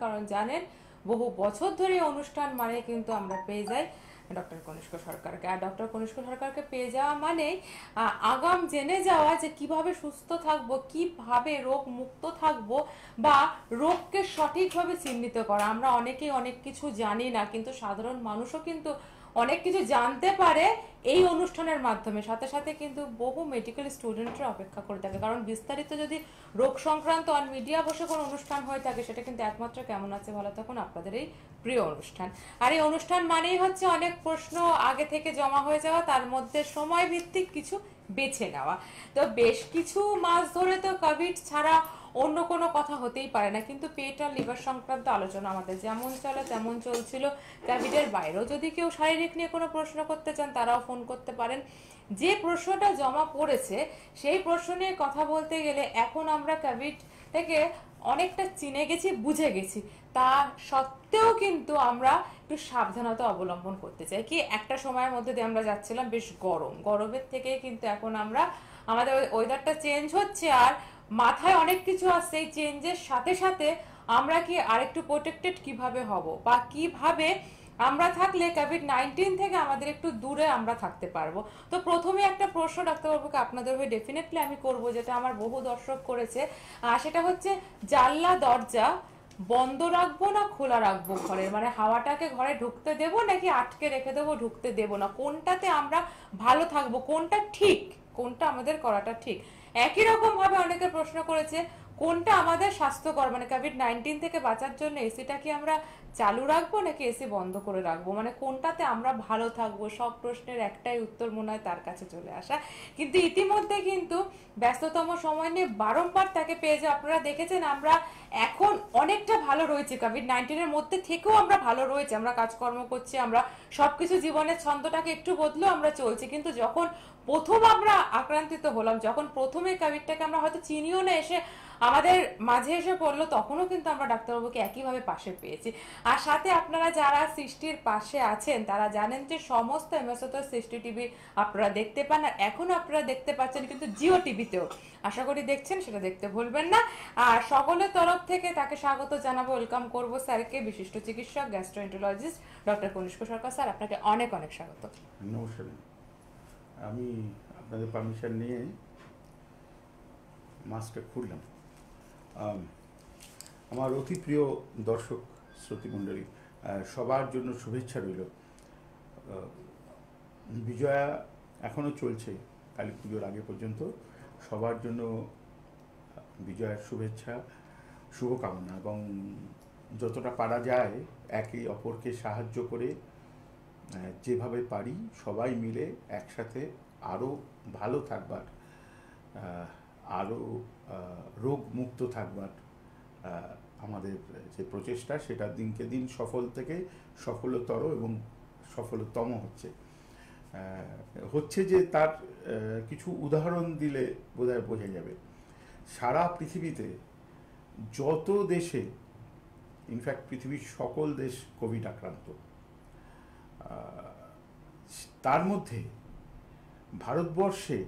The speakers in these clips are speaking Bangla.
কারণ জানেন বহু বছর ধরে অনুষ্ঠান মানে কিন্তু আমরা পেয়ে যাই ডক্টর কনিষ্ক সরকারকে। আর ডক্টর কনিষ্ক সরকারকে পেয়ে যাওয়া মানে আগাম জেনে যাওয়া যে কিভাবে সুস্থ থাকবো, কিভাবে রোগ মুক্ত থাকবো, বা রোগকে সঠিকভাবে চিহ্নিত করা। আমরা অনেকেই অনেক কিছু জানি না, কিন্তু সাধারণ মানুষও কিন্তু অনেক কিছু জানতে পারে এই অনুষ্ঠানের মাধ্যমে। সাথে সাথে কিন্তু বহু মেডিকেল স্টুডেন্টরা অপেক্ষা করে থাকে, কারণ বিস্তারিত যদি রোগ সংক্রান্ত অন মিডিয়া বসে কোনো অনুষ্ঠান হয়ে থাকে, সেটা কিন্তু একমাত্র কেমন আছে ভালো তখন আপনাদের এই প্রিয় অনুষ্ঠান। আর এই অনুষ্ঠান মানেই হচ্ছে অনেক প্রশ্ন আগে থেকে জমা হয়ে যাওয়া, তার মধ্যে সময় ভিত্তিক কিছু বেছে নেওয়া। তো বেশ কিছু মাস ধরে তো কোভিড ছাড়া অন্য কোনো কথা হতেই পারে না, কিন্তু পেট আর লিভার সংক্রান্ত আলোচনা আমাদের যেমন চলে তেমন চলছিল। কোভিডের বাইরেও যদি কেউ শারীরিক নিয়ে কোনো প্রশ্ন করতে চান, তারাও ফোন করতে পারেন। যে প্রশ্নটা জমা পড়েছে সেই প্রশ্ন নিয়ে কথা বলতে গেলে এখন আমরা কোভিড থেকে অনেকটা চিনে গেছি, বুঝে গেছি, তা সত্ত্বেও কিন্তু আমরা একটু সাবধানতা অবলম্বন করতে চাই। কি একটা সময়ের মধ্যে দিয়ে আমরা যাচ্ছিলাম বেশ গরমের থেকে কিন্তু এখন আমরা আমাদের ওয়েদারটা চেঞ্জ হচ্ছে, আর মাথায় অনেক কিছু আসছে। এই চেঞ্জের সাথে সাথে আমরা কি আরেকটু প্রোটেক্টেড কিভাবে হব, বা কিভাবে আমরা থাকলে কোভিড-19 থেকে আমাদের একটু দূরে আমরা থাকতে পারবো। তো প্রথমে একটা প্রশ্ন ডাক্তারবাবুকে আপনাদের হয়ে ডেফিনেটলি আমি করব, যেটা আমার বহু দর্শক করেছে। সেটা হচ্ছে জানলা দরজা বন্ধ রাখবো না খোলা রাখবো ঘরের, মানে হাওয়াটাকে ঘরে ঢুকতে দেব নাকি আটকে রেখে দেবো, ঢুকতে দেব না, কোনটাতে আমরা ভালো থাকবো, কোনটা ঠিক, কোনটা আমাদের করাটা ঠিক। একই রকম ভাবে অনেকে প্রশ্ন করেছে কোনটা আমাদের স্বাস্থ্যকর, মানে কোভিড-19 থেকে বাঁচার জন্য এসিটা কি আমরা চালু রাখবো নাকি এসি বন্ধ করে রাখবো, মানে কোনটাতে আমরা ভালো থাকবো। সব প্রশ্নের একটাই উত্তর মনে হয় তার কাছে চলে আসা, কিন্তু ইতিমধ্যে কিন্তু ব্যস্ততম সময় নিয়ে বারংবার তাকে পেয়ে যায়। আপনারা দেখেছেন আমরা এখন অনেকটা ভালো রয়েছে, কোভিড-19 এর মধ্যে থেকেও আমরা ভালো রয়েছে, আমরা কাজকর্ম করছি, আমরা সবকিছু জীবনের ছন্দটাকে একটু বদলেও আমরা চলছি। কিন্তু যখন প্রথম আমরা আক্রান্তিত হলাম, যখন প্রথমে কোভিডটাকে আমরা হয়তো চিনিও না, এসে আমাদের মাঝে এসে পড়লো, তখনও কিন্তু আমরা ডাক্তারবাবুকে একইভাবে পাশে পেয়েছি। আর সাথে আপনারা যারা সৃষ্টির পাশে আছেন তারা জানেন যে সমস্ত এমএসও সৃষ্টি টিভি আপনারা দেখতে পান, আর এখনো আপনারা দেখতে পাচ্ছেন কিন্তু জিও টিভিতেও, আশা করি দেখছেন, সেটা দেখতে ভুলবেন না। আর সকলের তরফ থেকে তাকে স্বাগত জানাবো, ওয়েলকাম করবো স্যারকে, বিশিষ্ট চিকিৎসক গ্যাস্ট্রোএন্টারোলজিস্ট ডক্টর কনিষ্ক সরকার। স্যার আপনাকে অনেক অনেক স্বাগত। নমস্কার। আমি আপনাদের পারমিশন নিয়ে মাস্কটা খুললাম। আমার অতি প্রিয় দর্শক শ্রোতৃমণ্ডলী, সবার জন্য শুভেচ্ছা রইল। বিজয়া এখনও চলছে, কালী পুজোর আগে পর্যন্ত সবার জন্য বিজয়ার শুভেচ্ছা, শুভকামনা, এবং যতটা পারা যায় একে অপরকে সাহায্য করে যেভাবে পারি সবাই মিলে একসাথে আরও ভালো থাকবার, আরও রোগ মুক্ত থাকবার আমাদের যে প্রচেষ্টা, সেটা দিনকে দিন সফল থেকে সফলতর এবং সফলতম হচ্ছে যে তার কিছু উদাহরণ দিলে বোধহয় বোঝা যাবে। সারা পৃথিবীতে যত দেশে, ইনফ্যাক্ট পৃথিবীর সকল দেশ কোভিড আক্রান্ত, তার মধ্যে ভারতবর্ষে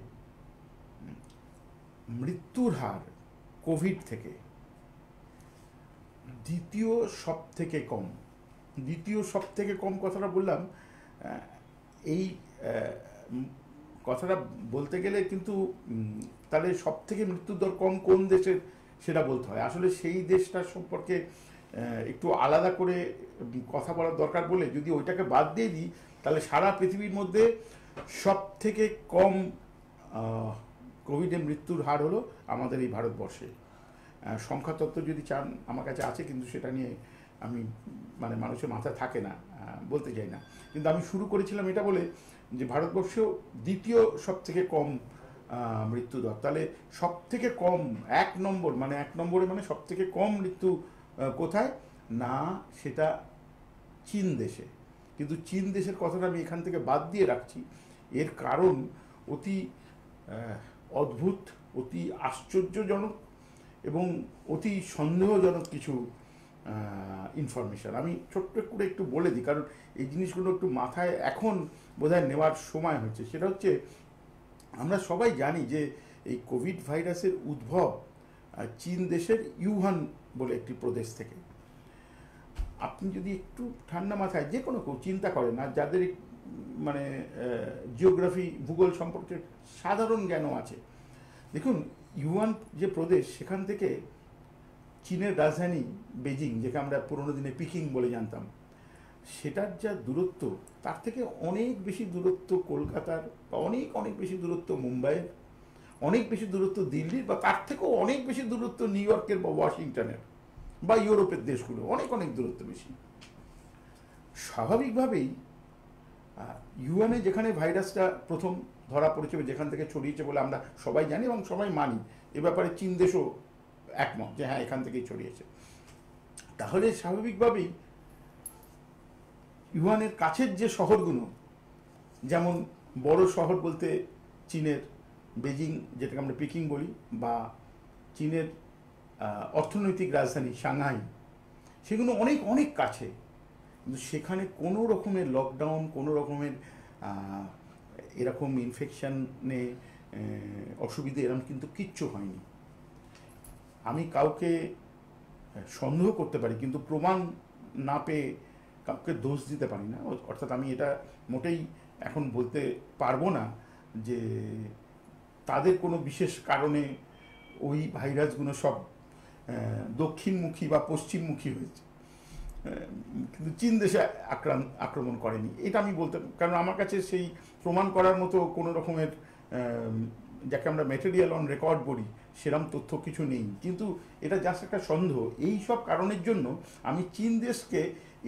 মৃত্যুর হার কোভিড থেকে দ্বিতীয় সব থেকে কম কথাটা বললাম। এই কথাটা বলতে গেলে কিন্তু তাহলে সব থেকে মৃত্যুর দর কম কোন দেশের সেটা বলতে হয়। আসলে সেই দেশটার সম্পর্কে একটু আলাদা করে কথা বলার দরকার বলে যদি ওইটাকে বাদ দিয়ে দিই, তাহলে সারা পৃথিবীর মধ্যে সব থেকে কম কোভিডে মৃত্যুর হার হলো আমাদের এই ভারতবর্ষে। সংখ্যাতত্ত্ব যদি চান আমার কাছে আছে, কিন্তু সেটা নিয়ে আমি মানে মানুষের মাথায় থাকে না, বলতে চাই না। কিন্তু আমি শুরু করেছিলাম এটা বলে যে ভারতবর্ষেও দ্বিতীয় সব থেকে কম মৃত্যুদর। তাহলে সব থেকে কম এক নম্বরে মানে সব থেকে কম মৃত্যু কোথায় না, সেটা চীন দেশে। কিন্তু চীন দেশের কথাটা আমি এখান থেকে বাদ দিয়ে রাখছি, এর কারণ অতি অদ্ভুত, অতি আশ্চর্যজনক এবং অতি সন্দেহজনক কিছু ইনফরমেশান আমি ছোট্ট করে একটু বলে দিই, কারণ এই জিনিসগুলো একটু মাথায় এখন বোধহয় নেওয়ার সময় হচ্ছে। সেটা হচ্ছে, আমরা সবাই জানি যে এই কোভিড ভাইরাসের উদ্ভব চীন দেশের ইউহান বলে একটি প্রদেশ থেকে। আপনি যদি একটু ঠান্ডা মাথায় যে কোনো কেউ চিন্তা করেন, আর যাদের মানে জিওগ্রাফি ভূগোল সম্পর্কে সাধারণ জ্ঞানও আছে, দেখুন ইউয়ান যে প্রদেশ, সেখান থেকে চীনের রাজধানী বেজিং, যেটা আমরা পুরোনো দিনে পিকিং বলে জানতাম, সেটার যা দূরত্ব তার থেকে অনেক বেশি দূরত্ব কলকাতার, বা অনেক অনেক বেশি দূরত্ব মুম্বাইয়ের, অনেক বেশি দূরত্ব দিল্লির, বা তার থেকেও অনেক বেশি দূরত্ব নিউ ইয়র্কের বা ওয়াশিংটনের বা ইউরোপের দেশগুলো, অনেক অনেক দূরত্ব বেশি। স্বাভাবিকভাবেই ইউয়ানে যেখানে ভাইরাসটা প্রথম ধরা পড়েছে, যেখান থেকে ছড়িয়েছে বলে আমরা সবাই জানি এবং সবাই মানি, এ ব্যাপারে চীন দেশও একমত যে হ্যাঁ এখান থেকেই ছড়িয়েছে, তাহলে স্বাভাবিকভাবেই ইউয়ানের কাছের যে শহরগুলো, যেমন বড় শহর বলতে চীনের বেজিং, যেটাকে আমরা পিকিং বলি, বা চীনের অর্থনৈতিক রাজধানী সাংহাই, সেগুলো অনেক অনেক কাছে, কিন্তু সেখানে কোনো রকমের লকডাউন, কোনো রকমের এরকম ইনফেকশনে অসুবিধে এরকম কিন্তু কিচ্ছু হয়নি। আমি কাউকে সন্দেহ করতে পারি, কিন্তু প্রমাণ না পেয়ে কাউকে দোষ দিতে পারি না। অর্থাৎ আমি এটা মোটেই এখন বলতে পারবো না যে তাদের কোনো বিশেষ কারণে ওই ভাইরাসগুলো সব দক্ষিণমুখী বা পশ্চিমমুখী হয়েছে, কিন্তু চীন দেশে আক্রমণ করেনি, এটা আমি বলতে, কারণ আমার কাছে সেই প্রমাণ করার মতো কোনো রকমের যাকে আমরা ম্যাটেরিয়াল অন রেকর্ড বলি সেরকম তথ্য কিছু নেই। কিন্তু এটা জাস্ট একটা সন্দেহ। এই সব কারণের জন্য আমি চীন দেশকে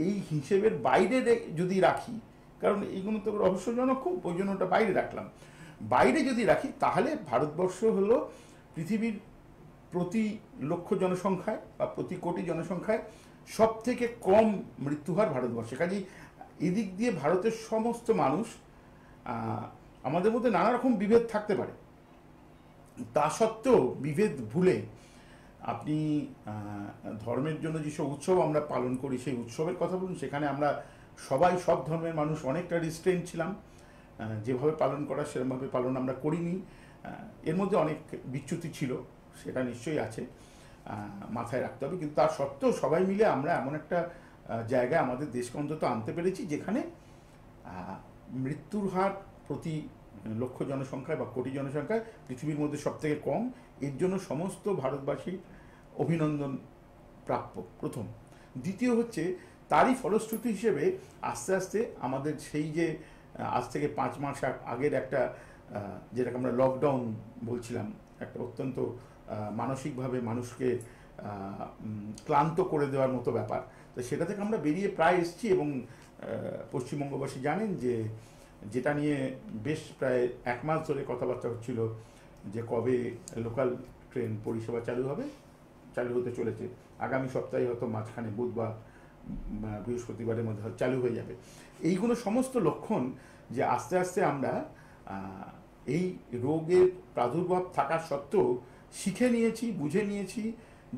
এই হিসেবের বাইরে যদি রাখি, কারণ এইগুলো তো রহস্যজনক খুব, ওই জন্য ওটা বাইরে রাখলাম। বাইরে যদি রাখি তাহলে ভারতবর্ষ হলো পৃথিবীর প্রতি লক্ষ জনসংখ্যায় বা প্রতি কোটি জনসংখ্যায় সব থেকে কম মৃত্যুহার ভারতবর্ষে। কাজেই এদিক দিয়ে ভারতের সমস্ত মানুষ, আমাদের মধ্যে নানা রকম বিভেদ থাকতে পারে, তা সত্ত্বেও বিভেদ ভুলে আপনি ধর্মের জন্য যেসব উৎসব আমরা পালন করি সেই উৎসবের কথা বলুন, সেখানে আমরা সবাই, সব ধর্মের মানুষ অনেকটা রিস্ট্রেন্ট ছিলাম, যেভাবে পালন করা সেরকমভাবে পালন আমরা করিনি। এর মধ্যে অনেক বিচ্যুতি ছিল, সেটা নিশ্চয়ই আছে, মাথায় রাখতে হবে। কিন্তু তার সত্ত্বেও সবাই মিলে আমরা এমন একটা জায়গায় আমাদের দেশকে অন্তত আনতে পেরেছি যেখানে মৃত্যুর হার প্রতি লক্ষ জনসংখ্যায় বা কোটি জনসংখ্যায় পৃথিবীর মধ্যে সব থেকে কম। এর জন্য সমস্ত ভারতবাসী অভিনন্দন প্রাপ্য, প্রথম। দ্বিতীয় হচ্ছে, তারই ফলশ্রুতি হিসেবে আস্তে আস্তে আমাদের সেই যে আজ থেকে 5 মাস আগের একটা যেটাকে আমরা লকডাউন বলছিলাম, একটা অত্যন্ত মানসিকভাবে মানুষকে ক্লান্ত করে দেওয়ার মতো ব্যাপার, তো সেটা থেকে আমরা বেরিয়ে প্রায় এসেছি। এবং পশ্চিমবঙ্গবাসী জানেন যে যেটা নিয়ে বেশ প্রায় 1 মাস ধরে কথাবার্তা হচ্ছিল যে কবে লোকাল ট্রেন পরিষেবা চালু হতে চলেছে। আগামী সপ্তাহে হয়তো মাঝখানে বুধবার বৃহস্পতিবারের মধ্যে চালু হয়ে যাবে। এইগুলো সমস্ত লক্ষণ যে আস্তে আস্তে আমরা এই রোগের প্রাদুর্ভাব থাকা সত্ত্বেও শিখে নিয়েছি, বুঝে নিয়েছি,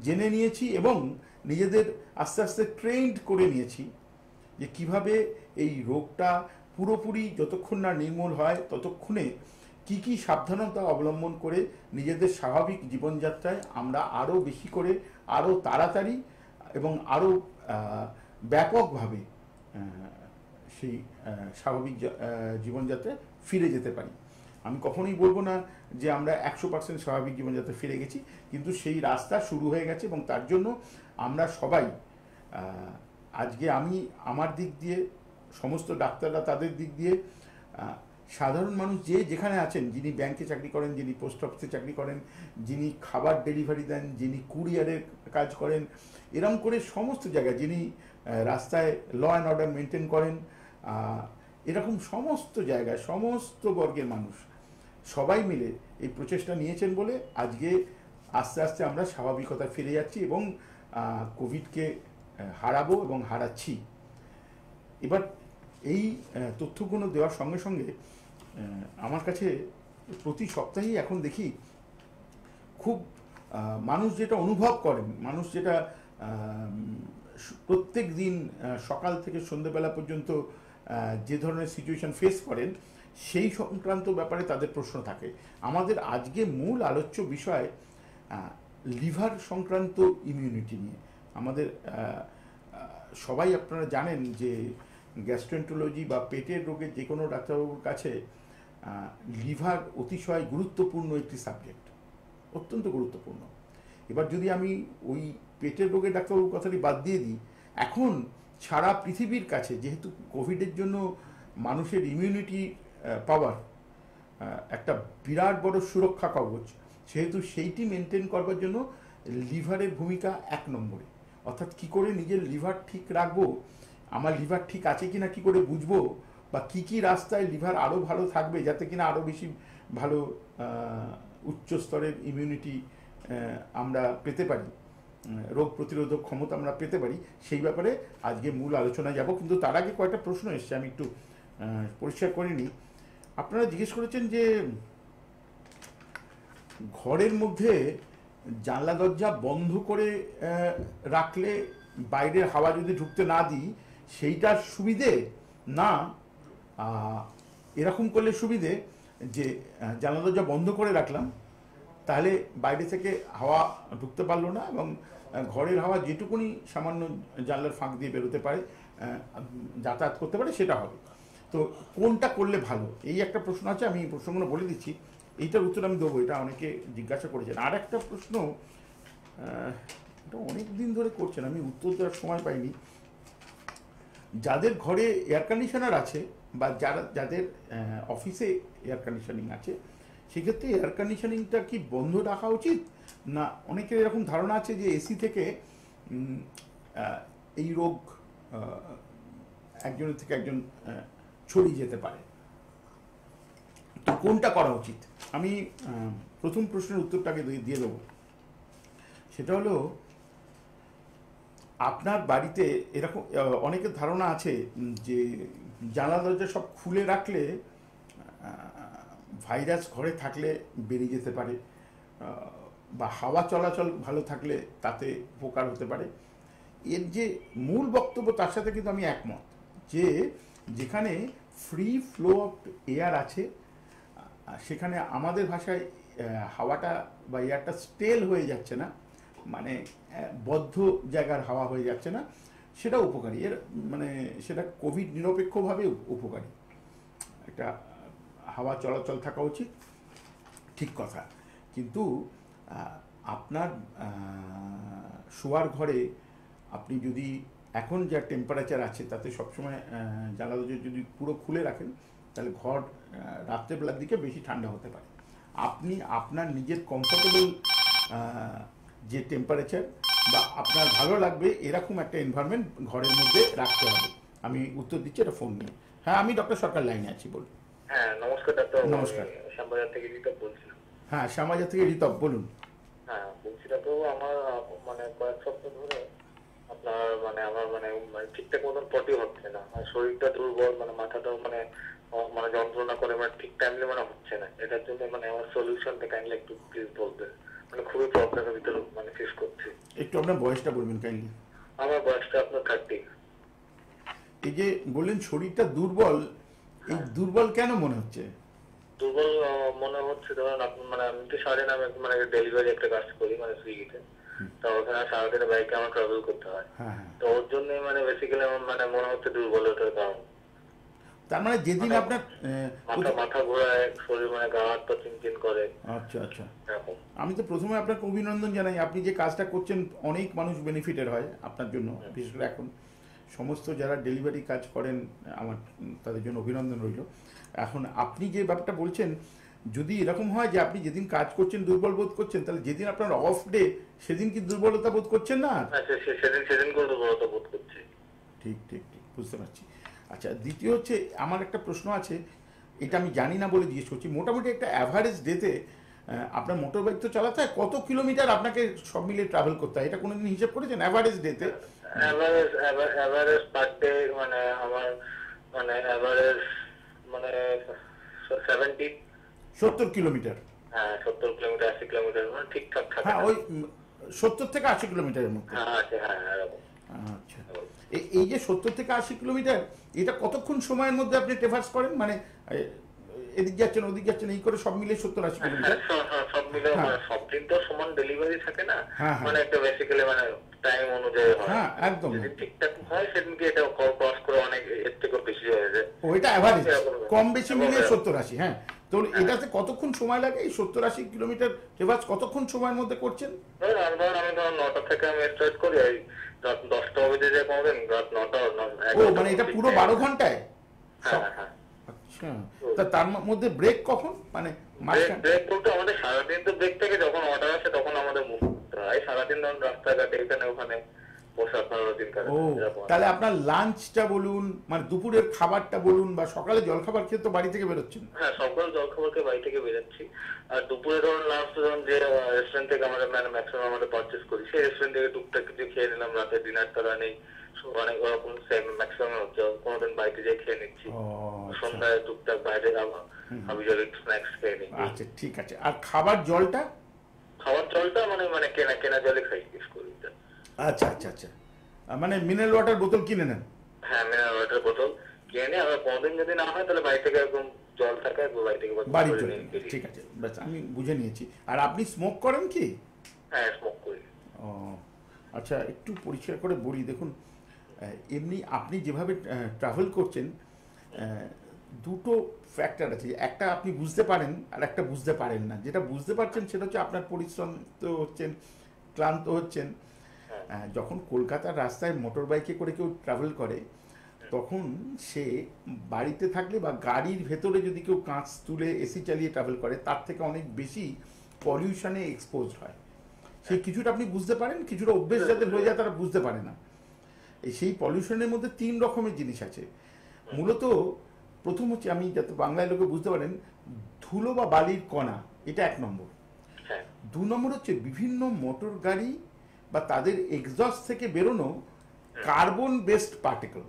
জেনে নিয়েছি এবং নিজেদের আস্তে আস্তে ট্রেন্ড করে নিয়েছি যে কিভাবে এই রোগটা পুরোপুরি যতক্ষণ না নির্মূল হয় ততক্ষণে কি কি সাবধানতা অবলম্বন করে নিজেদের স্বাভাবিক জীবনযাত্রায় আমরা আরও বেশি করে, আরও তাড়াতাড়ি এবং আরও ব্যাপকভাবে সেই স্বাভাবিক জীবনযাত্রায় ফিরে যেতে পারি। আমি কখনোই বলবো না যে আমরা 100% স্বাভাবিক জীবনযাত্রা ফিরে গেছি, কিন্তু সেই রাস্তা শুরু হয়ে গেছে এবং তার জন্য আমরা সবাই, আজকে আমি আমার দিক দিয়ে, সমস্ত ডাক্তাররা তাদের দিক দিয়ে, সাধারণ মানুষ যে যেখানে আছেন, যিনি ব্যাংকে চাকরি করেন, যিনি পোস্ট অফিসে চাকরি করেন, যিনি খাবার ডেলিভারি দেন, যিনি কুরিয়ারের কাজ করেন, এরম করে সমস্ত জায়গায়, যিনি রাস্তায় ল অ্যান্ড অর্ডার মেনটেন করেন, এরকম সমস্ত জায়গায় সমস্ত বর্গের মানুষ সবাই মিলে এই প্রচেষ্টা নিয়েছেন বলে আজকে আস্তে আস্তে আমরা স্বাভাবিকতায় ফিরে যাচ্ছি এবং কোভিডকে হারাবো এবং হারাচ্ছি। এবার এই তথ্যগুলো দেওয়ার সঙ্গে সঙ্গে আমার কাছে প্রতি সপ্তাহেই এখন দেখি খুব মানুষ যেটা অনুভব করেন, মানুষ যেটা প্রত্যেক দিন সকাল থেকে সন্ধ্যেবেলা পর্যন্ত যে ধরনের সিচুয়েশন ফেস করেন সেই সংক্রান্ত ব্যাপারে তাদের প্রশ্ন থাকে। আমাদের আজকে মূল আলোচ্য বিষয় লিভার সংক্রান্ত ইমিউনিটি নিয়ে। আমাদের সবাই আপনারা জানেন যে গ্যাস্ট্রেন্টোলজি বা পেটের রোগের যে কোনো ডাক্তারবাবুর কাছে লিভার অতিশয় গুরুত্বপূর্ণ একটি সাবজেক্ট, অত্যন্ত গুরুত্বপূর্ণ। এবার যদি আমি ওই পেটের রোগের ডাক্তারবাবুর কথাটি বাদ দিয়ে দিই, এখন সারা পৃথিবীর কাছে যেহেতু কোভিডের জন্য মানুষের ইমিউনিটি পাওয়ার একটা বিরাট বড় সুরক্ষা কবচ, সেহেতু সেইটি মেনটেন করবার জন্য লিভারের ভূমিকা 1 নম্বরে। অর্থাৎ কি করে নিজের লিভার ঠিক রাখবো, আমার লিভার ঠিক আছে কিনা কি করে বুঝবো, বা কি কি রাস্তায় লিভার আরও ভালো থাকবে যাতে কিনা আরও বেশি ভালো উচ্চ স্তরের ইমিউনিটি আমরা পেতে পারি, রোগ প্রতিরোধক ক্ষমতা আমরা পেতে পারি, সেই ব্যাপারে আজকে মূল আলোচনায় যাব। কিন্তু তার আগে কয়েকটা প্রশ্ন এসছে, আমি একটু পরিষ্কার করে নিই। আপনারা জিজ্ঞেস করেছেন যে ঘরের মধ্যে জানলা দরজা বন্ধ করে রাখলে বাইরের হাওয়া যদি ঢুকতে না দিই সেইটার সুবিধে না এরকম করলে সুবিধে যে জানলা দরজা বন্ধ করে রাখলাম, তাহলে বাইরে থেকে হাওয়া ঢুকতে পারলো না এবং ঘরের হাওয়া যেটুকুনি সামান্য জানলার ফাঁক দিয়ে বেরোতে পারে, যাতায়াত করতে পারে, সেটা হবে। তো কোনটা করলে ভালো, এই একটা প্রশ্ন আছে, আমি প্রশ্নগুলো বলে দিচ্ছি, এইটার উত্তর আমি দেবো, এটা অনেকে জিজ্ঞাসা করেছেন। আর একটা প্রশ্ন, এটা অনেক দিন ধরে করছেন, আমি উত্তর দেওয়ার সময় পাইনি। যাদের ঘরে এয়ার কন্ডিশনার আছে বা যাদের অফিসে এয়ার কন্ডিশনিং আছে, সেক্ষেত্রে এয়ার কন্ডিশনিংটা কি বন্ধ রাখা উচিত, না অনেকের এরকম ধারণা আছে যে এসি থেকে এই রোগ একজনের থেকে একজন ছড়িয়ে যেতে পারে, তো কোনটা করা উচিত? আমি প্রথম প্রশ্নের উত্তরটাকে দিয়ে দেবো। সেটা হলো, আপনার বাড়িতে এরকম অনেকের ধারণা আছে যে জানলা দরজা সব খুলে রাখলে ভাইরাস ঘরে থাকলে বেরিয়ে যেতে পারে, বা হাওয়া চলাচল ভালো থাকলে তাতে উপকার হতে পারে। এর যে মূল বক্তব্য তার সাথে কিন্তু আমি একমত, যে যেখানে ফ্রি ফ্লো অফ এয়ার আছে সেখানে আমাদের ভাষায় হাওয়াটা বা এয়ারটা স্টেল হয়ে যাচ্ছে না, মানে বদ্ধ জায়গার হাওয়া হয়ে যাচ্ছে না, সেটা উপকারী। এর মানে সেটা কোভিড নিরপেক্ষভাবে উপকারী, একটা হাওয়া চলাচল থাকা উচিত, ঠিক কথা। কিন্তু আপনার শোয়ার ঘরে আপনি যদি এখন যা টেম্পারেচার আছে তাতে সবসময় জানলা দরজা যদি পুরো খুলে রাখেন, তাহলে ঘর রাত্রেবেলার দিকে বেশি ঠান্ডা হতে পারে। আপনি আপনার নিজের কমফোর্টেবল যে টেম্পারেচার বা আপনার ভালো লাগবে এরকম একটা এনভায়রনমেন্ট ঘরের মধ্যে রাখতে হবে। আমি উত্তর দিচ্ছি এটা ফোন নিয়ে। হ্যাঁ, আমি ডক্টর সরকার লাইনে আছি, বলুন। হ্যাঁ, নমস্কার ডাক্তার। নমস্কার। শ্যামবাজার থেকে ঋতব বলছিলাম। হ্যাঁ, শ্যামবাজার থেকে ঋতব, বলুন। হ্যাঁ, বলছি ডাক্তার, আমার মানে কয়েক সপ্তাহ ধরে আপনার আমার ঠিকঠাক মতন পটি হচ্ছে না, শরীরটা দুর্বল, মাথাটাও মানে যন্ত্রণা করে, ঠিক টাইমলি হচ্ছে না। এটার জন্য আমার সলিউশনটা কাইন্ডলি একটু প্লিজ বলবেন। খুবই প্রবলেমের ভিতরে ফেস করছি। একটু আপনার বয়সটা বলবেন কাইন্ডলি। আমার বয়সটা আপনার 30। এই যে বললেন শরীরটা দুর্বল, এই দুর্বল কেন মনে হচ্ছে? দুর্বল মনে হচ্ছে, ধরেন আপনার আমি তো সারাদিন আমি ডেলিভারি একটা কাজ করি সুইগিতে, তো ওখানে সারাদিনে বাইকে আমার ট্রাভেল করতে হয়। তো ওর জন্য বেসিক্যালি আমার মনে হচ্ছে দুর্বলতার কারণ। তার মানে যেদিন আপনার মাথা ঘোরায়, শরীর গা হাত পা চিনচিন করে। আচ্ছা আচ্ছা, আমি তো প্রথমে আপনাকে অভিনন্দন জানাই, আপনি যে কাজটা করছেন অনেক মানুষ বেনিফিটেড হয় আপনার জন্য, বিশেষ করে এখন সমস্ত যারা ডেলিভারি কাজ করেন আমার তাদের জন্য অভিনন্দন রইল। এখন আপনি যে ব্যাপারটা বলছেন, যদি এরকম হয় যে আপনি যেদিন কাজ করছেন দুর্বল বোধ করছেন, তাহলে যেদিন আপনার অফ ডে সেদিন কি দুর্বলতা বোধ করছেন না? সেদিন করে দুর্বলতা বোধ করছি। ঠিক ঠিক ঠিক, বুঝতে পারছি। আচ্ছা, দ্বিতীয় হচ্ছে আমার একটা প্রশ্ন আছে, এটা আমি জানি না বলে জিজ্ঞেস করছি। মোটামুটি একটা অ্যাভারেজ ডেতে আপনার মোটর বাইক তো চালাতে হয়, কত কিলোমিটার আপনাকে সব মিলিয়ে ট্রাভেল করতে হয়, এটা কোনোদিন হিসাব করেছেন অ্যাভারেজ ডেতে? অ্যাভারেজ পার ডে আমার অ্যাভারেজ 70 কিলোমিটার। হ্যাঁ, 70 কিলোমিটার 80 কিলোমিটার ঠিকঠাক থাকে। হ্যাঁ, ওই 70 থেকে 80 কিলোমিটারের মধ্যে। আচ্ছা, এই যে 70 থেকে 80 কিলোমিটার, এটা কতক্ষণ সময়ের মধ্যে আপনি ট্রাভার্স করেন? মানে এদিক যাচ্ছেন ওদিক যাচ্ছেন, এই করে সব মিলে 70-80 কিলোমিটার? সব মিলে সব দিন তো সমান ডেলিভারি থাকে না, একটা বেসিক্যালি টাইম অনুযায়ী হয়। হ্যাঁ একদম, যদি ঠিকঠাক হয় সেদিনকে এটা ক্রস করে অনেক এর থেকেও বেশি হয়ে যায়। ওইটা অ্যাভারেজ, কম বেশি মিলিয়ে এরকম। 70-80। হ্যাঁ, তো এটাতে কতক্ষণ সময় লাগে? এই 70-80 কিলোমিটার রেওয়াজ কতক্ষণ সময়ের মধ্যে করছেন? আমি ধরুন 9টা থেকে আমি স্টার্ট করি, এই রাত 10টা অবধি যে কোনোদিন রাত 9টা ও মানে এটা পুরো 12 ঘন্টায়? হ্যাঁ হ্যাঁ। আচ্ছা, তা তার মধ্যে ব্রেক কখন, মানে মাঝখানে? ব্রেক বলতে আমাদের সারাদিন তো ব্রেক থেকে যখন অর্ডার আসে তখন আমাদের মুভ করতে হয়। সারাদিন ধরুন রাস্তাঘাটে এখানে ওখানে বসে আপনার দিন কাটে। ও তাহলে আপনার লাঞ্চটা বলুন, মানে দুপুরের খাবারটা বলুন, বা সকালে জলখাবার খেয়ে তো বাড়ি থেকে বেরোচ্ছেন? হ্যাঁ, সকাল জলখাবারকে বাড়ি থেকে বেরোচ্ছি। আর দুপুরে ধরুন লাঞ্চ ধরুন যে রেস্টুরেন্ট থেকে আমাদের মানে ম্যাক্সিমাম আমাদের পারচেস করি, সেই রেস্টুরেন্ট থেকে টুকটাক কিছু খেয়ে নিলাম। রাতে ডিনার তারা নেই, অনেক ওরকম সেম ম্যাক্সিমাম হচ্ছে, কোনোদিন বাড়িতে যেয়ে খেয়ে নিচ্ছি। সন্ধ্যায় টুকটাক বাইরে আমি যদি স্ন্যাক্স খেয়ে নিই। আচ্ছা ঠিক আছে। আর খাবার জলটা? খাবার জলটা মানে কেনা জলে খাই ইউজ করি। আচ্ছা আচ্ছা আচ্ছা, মানে মিনারেল ওয়াটার বোতল কিনে নেন? হ্যাঁ, মিনারেল ওয়াটার বোতল কিনে নিই। আবার কোনোদিন যদি না হয় তাহলে বাড়ি থেকে একদম জল থাকে, বাড়ি থেকে বাড়ি চলে নেন। ঠিক আছে, ব্যাস আমি বুঝে নিয়েছি। আর আপনি স্মোক করেন কি? হ্যাঁ, স্মোক করি। ও আচ্ছা, একটু পরিষ্কার করে বলি। দেখুন, এমনি আপনি যেভাবে ট্রাভেল করছেন, দুটো ফ্যাক্টর আছে। একটা আপনি বুঝতে পারেন, আর একটা বুঝতে পারেন না। যেটা বুঝতে পারছেন সেটা হচ্ছে আপনার পরিশ্রম তো হচ্ছেন, ক্লান্ত হচ্ছেন। যখন কলকাতার রাস্তায় মোটর বাইকে করে কেউ ট্রাভেল করে, তখন সে বাড়িতে থাকলে বা গাড়ির ভেতরে যদি কেউ কাঁচ তুলে এসি চালিয়ে ট্রাভেল করে, তার থেকে অনেক বেশি পলিউশনে এক্সপোজ হয়। সেই কিছুটা আপনি বুঝতে পারেন, কিছুটা অভ্যেস যাদের হয়ে যায় তারা বুঝতে পারে না। সেই পলিউশনের মধ্যে 3 রকমের জিনিস আছে মূলত। প্রথম হচ্ছে, আমি যাতে বাংলায় লোকে বুঝতে পারেন, ধুলো বা বালির কণা, এটা 1 নম্বর। 2 নম্বর হচ্ছে বিভিন্ন মোটর গাড়ি বা তাদের এক্সস্ট থেকে বেরোনো কার্বন বেসড পার্টিকেল।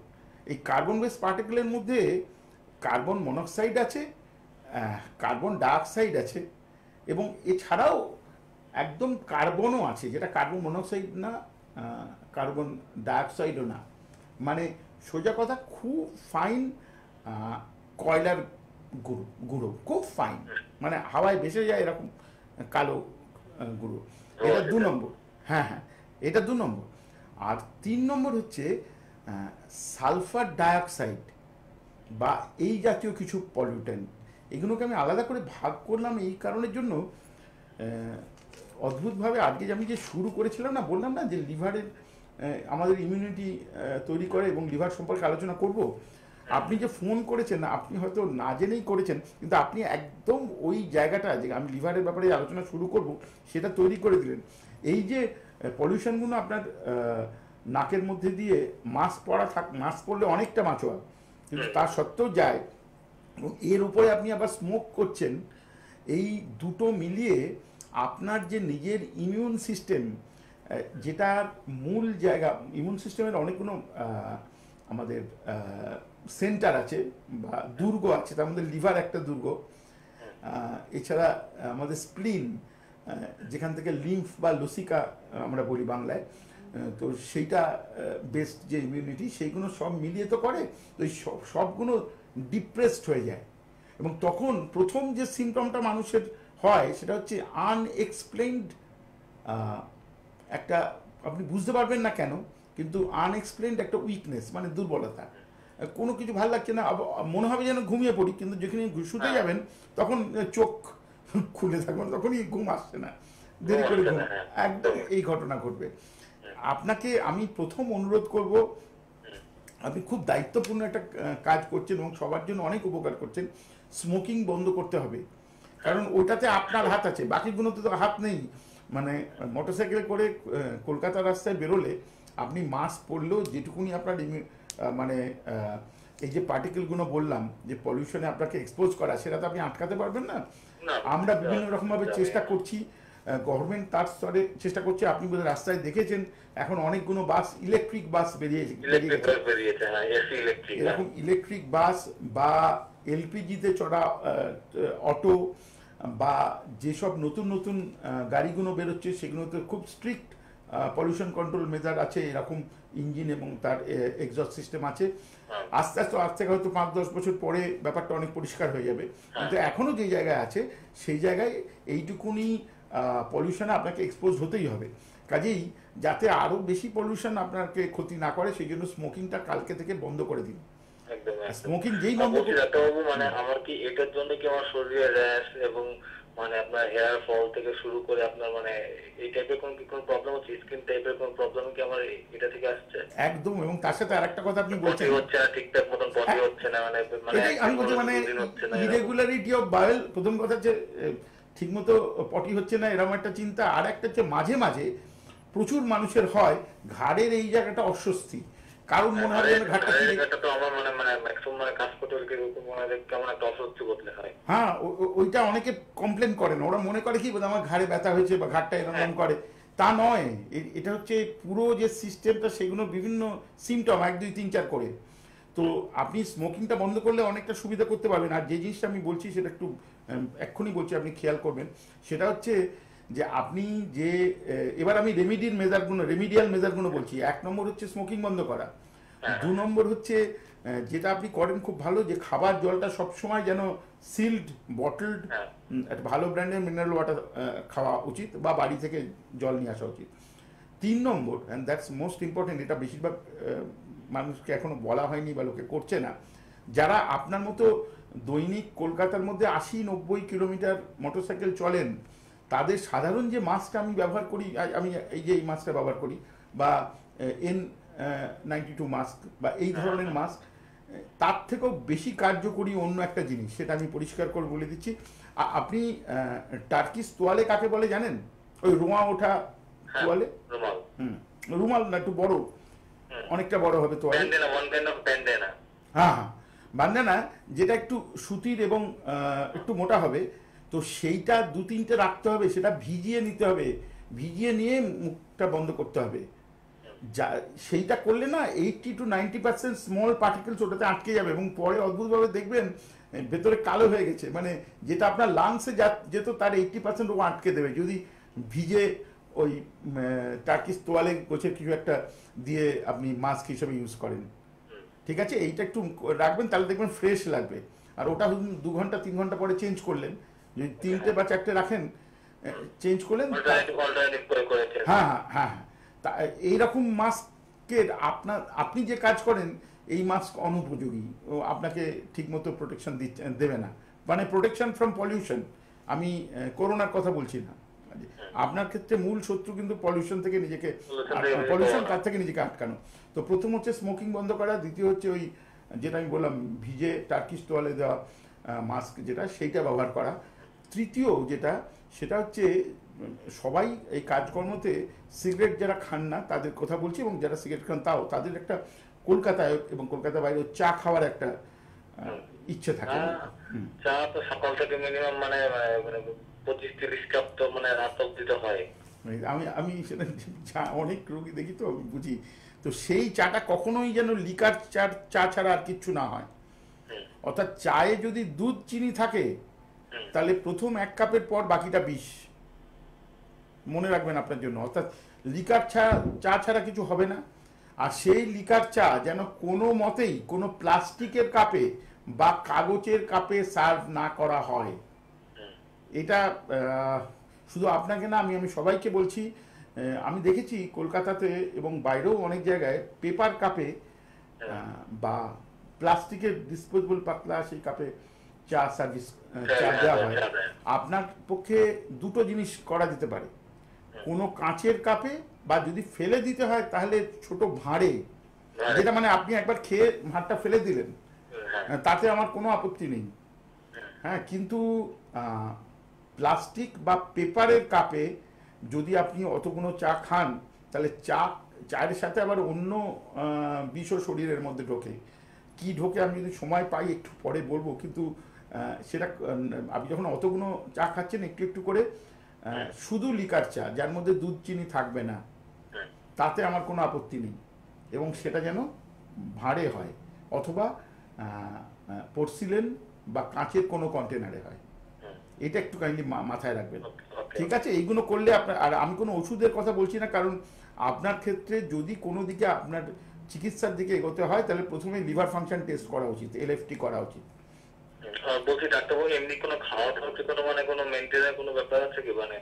এই কার্বন বেসড পার্টিকেলের মধ্যে কার্বন মনোক্সাইড আছে, কার্বন ডাইঅক্সাইড আছে, এবং এছাড়াও একদম কার্বনও আছে, যেটা কার্বন মনোক্সাইড না, কার্বন ডাইঅক্সাইডও না। মানে সোজা কথা, খুব ফাইন কয়লার গুঁড়ো, খুব ফাইন, মানে হাওয়ায় ভেসে যায় এরকম কালো গুঁড়ো। এটা 2 নম্বর। হ্যাঁ হ্যাঁ, এটা 2 নম্বর। আর 3 নম্বর হচ্ছে সালফার ডাইঅক্সাইড বা এই জাতীয় কিছু পলিউটেন্ট। এগুলোকে আমি আলাদা করে ভাগ করলাম এই কারণের জন্য, অদ্ভুতভাবে আজকে আমি যে শুরু করেছিলাম না, বললাম না যে লিভারের আমাদের ইমিউনিটি তৈরি করে, এবং লিভার সম্পর্কে আলোচনা করব। আপনি যে ফোন করেছেন, আপনি হয়তো না জেনেই করেছেন, কিন্তু আপনি একদম ওই জায়গাটা, যে আমি লিভারের ব্যাপারে আলোচনা শুরু করব, সেটা তৈরি করে দিলেন। এই যে পলিউশনগুলো আপনার নাকের মধ্যে দিয়ে মাস্ক পরলে অনেকটা বাঁচোয়া, কিন্তু তার সত্ত্বেও যায়, এবং এর উপরে আপনি আবার স্মোক করছেন। এই দুটো মিলিয়ে আপনার যে নিজের ইমিউন সিস্টেম, যেটার মূল জায়গা, ইমিউন সিস্টেমের অনেকগুলো আমাদের সেন্টার আছে বা দুর্গ আছে, তার মধ্যে লিভার একটা দুর্গ। এছাড়া আমাদের স্প্লিন, যেখান থেকে লিম্ফ বা লসিকা আমরা বলি বাংলায়, তো সেইটা বেস্ট যে ইমিউনিটি, সেইগুলো সব মিলিয়ে তো করে। তো এই সবগুলো ডিপ্রেসড হয়ে যায়, এবং তখন প্রথম যে সিমটমটা মানুষের হয় সেটা হচ্ছে আনএক্সপ্লেইনড একটা, আপনি বুঝতে পারবেন না কেন, কিন্তু আনএক্সপ্লেইনড একটা উইকনেস, মানে দুর্বলতা। কোনো কিছু ভালো লাগছে না, মনে হবে যেন ঘুমিয়ে পড়ি, কিন্তু যেখানে শুতে যাবেন তখন চোখ খুলে থাকবেন, তখনই ঘুম আসছে না, দেরি করে ঘুম, একদম এই ঘটনা ঘটবে। আপনাকে আমি প্রথম অনুরোধ করব, আপনি খুব দায়িত্বপূর্ণ একটা কাজ করছেন এবং সবার জন্য অনেক উপকার করছেন। স্মোকিং বন্ধ করতে হবে, কারণ ওটাতে আপনার হাত আছে, বাকিগুলোতে তো হাত নেই। মানে মোটরসাইকেলে করে কলকাতার রাস্তায় বেরোলে আপনি মাস্ক পরলেও যেটুকুনি আপনার মানে এই যে পার্টিকেলগুলো বললাম যে পলিউশনে আপনাকে এক্সপোজ করা, সেটা তো আপনি আটকাতে পারবেন না। আমরা বিভিন্ন রকমভাবে চেষ্টা করছি, গভর্নমেন্ট তার স্তরে চেষ্টা করছে। আপনি বোধহয় রাস্তায় দেখেছেন এখন অনেকগুলো বাস, ইলেকট্রিক বাস বেরিয়েছে, এরকম ইলেকট্রিক বাস বা এলপিজিতে চড়া অটো, বা যেসব নতুন নতুন গাড়িগুলো বেরোচ্ছে সেগুলোতে খুব স্ট্রিক্ট পলিউশন কন্ট্রোল মেজার আছে, এরকম ইঞ্জিন এবং তার এক্সস্ট সিস্টেম আছে। আস্তে আস্তে আজ থেকে হয়তো 5-10 বছর পরে ব্যাপারটা অনেক পরিষ্কার হয়ে যাবে, কিন্তু এখনও যে জায়গায় আছে সেই জায়গায় এইটুকুনি পলিউশনে আপনাকে এক্সপোজ হতেই হবে। কাজেই যাতে আরো বেশি পলিউশন আপনাকে ক্ষতি না করে সেই জন্য স্মোকিংটা কালকে থেকে বন্ধ করে দিন। একদম স্মোকিং যেই বন্ধ বলছি ডাক্তারবাবু, মানে আমার কি এটার জন্য কি আমার শরীরে র্যাশ এবং মানে আপনার হেয়ার ফল থেকে শুরু করে আপনার মানে এই টাইপের কোনো প্রবলেম হচ্ছে, স্কিন টাইপের কোনো প্রবলেম কি আমার এটা থেকে আসছে? একদম। এবং তার সাথে আরেকটা কথা আপনি বলছেন, হচ্ছে না ঠিকঠাক মতন পটি হচ্ছে না, মানে এটাই আমি বলছি, মানে ইরেগুলারিটি অফ বায়োল। প্রথম কথা হচ্ছে ঠিকমতো পটি হচ্ছে না এরকম একটা চিন্তা। আর একটা হচ্ছে মাঝে মাঝে প্রচুর মানুষের হয় ঘাড়ের এই জায়গাটা অস্বস্তি, কারণ মনে হয় যেন ঘাটটা তো আমার মানে মানে ম্যাক্সিমাম মানে কাজ করতে গেলে মনে হয় কেমন একটা অস্বস্তি বদলে হয়। হ্যাঁ, ওইটা অনেকে কমপ্লেন করেন, ওরা মনে করে কি আমার ঘাড়ে ব্যথা হয়েছে বা ঘাড়টা এরকম করে, তা নয়। এটা হচ্ছে পুরো যে সিস্টেমটা সেগুলো বিভিন্ন সিমটম 1 2 3 4 করে। তো আপনি স্মোকিংটা বন্ধ করলে অনেকটা সুবিধা করতে পারবেন। আর যে জিনিসটা আমি বলছি সেটা একটু এক্ষুনি বলছি, আপনি খেয়াল করবেন। সেটা হচ্ছে যে আপনি যে এবার আমি রেমিডিয়াল মেজারগুলো বলছি। 1 নম্বর হচ্ছে স্মোকিং বন্ধ করা। 2 নম্বর হচ্ছে যেটা আপনি করেন খুব ভালো, যে খাবার জলটা সবসময় যেন সিল্ড বটলড একটা ভালো ব্র্যান্ডের মিনারেল ওয়াটার খাওয়া উচিত, বা বাড়ি থেকে জল নিয়ে আসা উচিত। 3 নম্বর, অ্যান্ড দ্যাটস মোস্ট ইম্পর্টেন্ট, এটা বেশিরভাগ মানুষকে এখনো বলা হয়নি বা লোকে করছে না, যারা আপনার মতো দৈনিক কলকাতার মধ্যে 80-90 কিলোমিটার মোটরসাইকেল চলেন, তাদের সাধারণ যে মাস্কটা আমি ব্যবহার করি, আমি এই যে এই মাস্কটা ব্যবহার করি, বা N92 মাস্ক বা এই ধরনের মাস্ক, তার থেকেও বেশি কার্যকরী অন্য একটা জিনিস, সেটা আমি পরিষ্কার করে বলে দিচ্ছি। আপনি টার্কিশ তোয়ালে কাকে বলে জানেন? ওই রোঁয়া ওঠা তোয়ালে। রুমাল না, একটু বড়, অনেকটা বড় হবে তোয়ালে। হ্যাঁ হ্যাঁ, বান্দানা, যেটা একটু সুতির এবং একটু মোটা হবে। তো সেইটা 2-3টে রাখতে হবে, সেটা ভিজিয়ে নিতে হবে, ভিজিয়ে নিয়ে মুখটা বন্ধ করতে হবে। যা সেইটা করলে না 80 to 90% স্মল পার্টিকেলস ওটাতে আটকে যাবে, এবং পরে অদ্ভুতভাবে দেখবেন ভেতরে কালো হয়ে গেছে, মানে যেটা আপনার লাংসে যেত তার 80% ও আটকে দেবে, যদি ভিজে ওই টার্কিশ তোয়ালে গোছের কিছু একটা দিয়ে আপনি মাস্ক হিসেবে ইউজ করেন। ঠিক আছে, এইটা একটু রাখবেন, তাহলে দেখবেন ফ্রেশ লাগবে। আর ওটা 2 ঘন্টা 3 ঘন্টা পরে চেঞ্জ করলেন, যদি 3টে বা 4টে রাখেন, চেঞ্জ করলেন। হ্যাঁ হ্যাঁ হ্যাঁ, তা এইরকম মাস্কের আপনি যে কাজ করেন এই মাস্ক অনুপযোগী, ও আপনাকে ঠিকমতো প্রোটেকশন দেবে না, মানে প্রোটেকশন ফ্রম পলিউশন। আমি করোনার কথা বলছি না, আপনার ক্ষেত্রে মূল শত্রু কিন্তু পলিউশন থেকে নিজেকে তার থেকে নিজেকে আটকানো। তো প্রথম হচ্ছে স্মোকিং বন্ধ করা, দ্বিতীয় হচ্ছে ওই যেটা আমি বললাম ভিজে টার্কিশ তোয়ালে দেওয়া মাস্ক যেটা, সেইটা ব্যবহার করা। তৃতীয় যেটা, সেটা হচ্ছে সবাই এই কাজকর্মতে সিগারেট যারা খান না তাদের কথা বলছি, এবং যারা সিগারেট খান তাও, তাদের একটা কলকাতায় এবং কলকাতার বাইরে চা খাওয়ার একটা ইচ্ছে থাকে। চা তো সকাল থেকে মিনিমাম মানে 25-30 কাপ তো মানে রাত অব্দি তো হয়। আমি সেটা অনেক রোগী দেখি, তো আমি বুঝি। তো সেই চাটা কখনোই যেন লিকার চা ছাড়া আর কিচ্ছু না হয়। অর্থাৎ চায়ে যদি দুধ চিনি থাকে, তাহলে প্রথম 1 কাপের পর বাকিটা বিষ, মনে রাখবেন আপনার জন্য। অর্থাৎ লিকার চা ছাড়া কিছু হবে না। আর সেই লিকার চা যেন কোনো মতেই কোনো প্লাস্টিকের কাপে বা কাগজের কাপে সার্ভ না করা হয়। এটা শুধু আপনাকে না, আমি সবাইকে বলছি। আমি দেখেছি কলকাতাতে এবং বাইরেও অনেক জায়গায় পেপার কাপে বা প্লাস্টিকের ডিসপোজেবল পাতলা সেই কাপে চা দেওয়া হয়। আপনার পক্ষে 2টো জিনিস করা যেতে পারে, কোনো কাঁচের কাপে, বা যদি ফেলে দিতে হয় তাহলে ছোট ভাঁড়ে, যেটা মানে আপনি একবার খেয়ে ভাঁড়টা ফেলে দিলেন, তাতে আমার কোনো আপত্তি নেই। হ্যাঁ, কিন্তু প্লাস্টিক বা পেপারের কাপে যদি আপনি অতগুলো চা খান, তাহলে চায়ের সাথে আবার অন্য বিষও শরীরের মধ্যে ঢোকে। কি ঢোকে আমি যদি সময় পাই একটু পরে বলবো, কিন্তু সেটা আপনি যখন অতগুলো চা খাচ্ছেন একটু একটু করে, শুধু লিকার চা যার মধ্যে দুধ চিনি থাকবে না, তাতে আমার কোনো আপত্তি নেই, এবং সেটা যেন ভাঁড়ে হয়, অথবা পোর্সিলেন বা কাঁচের কোনো কন্টেনারে হয়। এটা একটু কাইন্ডলি মাথায় রাখবেন, ঠিক আছে? এইগুলো করলে আপনার, আর আমি কোনো ওষুধের কথা বলছি না, কারণ আপনার ক্ষেত্রে যদি কোনো দিকে আপনার চিকিৎসার দিকে এগোতে হয়, তাহলে প্রথমে লিভার ফাংশন টেস্ট করা উচিত, LFT করা উচিত। বলছি ডাক্তারবাবু, এমনি কোনো খাওয়া দাওয়া কোনো মানে কোনো মেনটেনের কোনো ব্যাপার আছে কি? মানে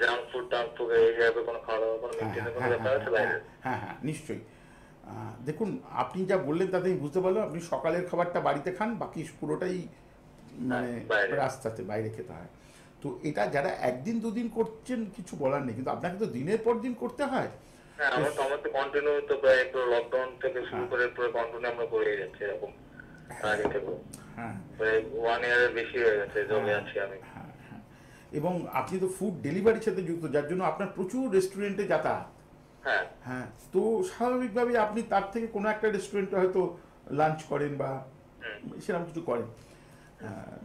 জাঙ্ক ফুড টাঙ্ক ফুড এই টাইপের কোনো খাওয়া দাওয়া কোনো হ্যাঁ মেনটেনের হ্যাঁ কোনো হ্যাঁ ব্যাপার হ্যাঁ আছে হ্যাঁ বাইরে? হ্যাঁ হ্যাঁ নিশ্চয়ই। দেখুন, আপনি যা বললেন তাতে আমি বুঝতে পারলাম আপনি সকালের খাবারটা বাড়িতে খান, বাকি পুরোটাই হ্যাঁ, মানে বাইরে। রাস্তাতে বাইরে খেতে হয়। তো এটা যারা একদিন দুদিন করছেন কিছু বলার নেই, কিন্তু আপনাকে তো দিনের পর দিন করতে হয়। হ্যাঁ, তো আমার তো কন্টিনিউ তো প্রায় একটু লকডাউন থেকে শুরু হ্যাঁ করে পুরো কন্টিনিউ আমরা করে যাচ্ছি এরকম আগে থেকে হ্যাঁ প্রায় 1 ইয়ারের বেশি হয়ে গেছে জমে হ্যাঁ আছি আমি। হ্যাঁ হ্যাঁ। এবং আপনি তো ফুড ডেলিভারির সাথে যুক্ত, যার জন্য আপনার প্রচুর রেস্টুরেন্টে যাতায়াত। হ্যাঁ হ্যাঁ, তো স্বাভাবিকভাবে আপনি তার থেকে কোনো একটা রেস্টুরেন্টে হয়তো লাঞ্চ করেন বা হুম, সেরকম কিছু করেন। আহ,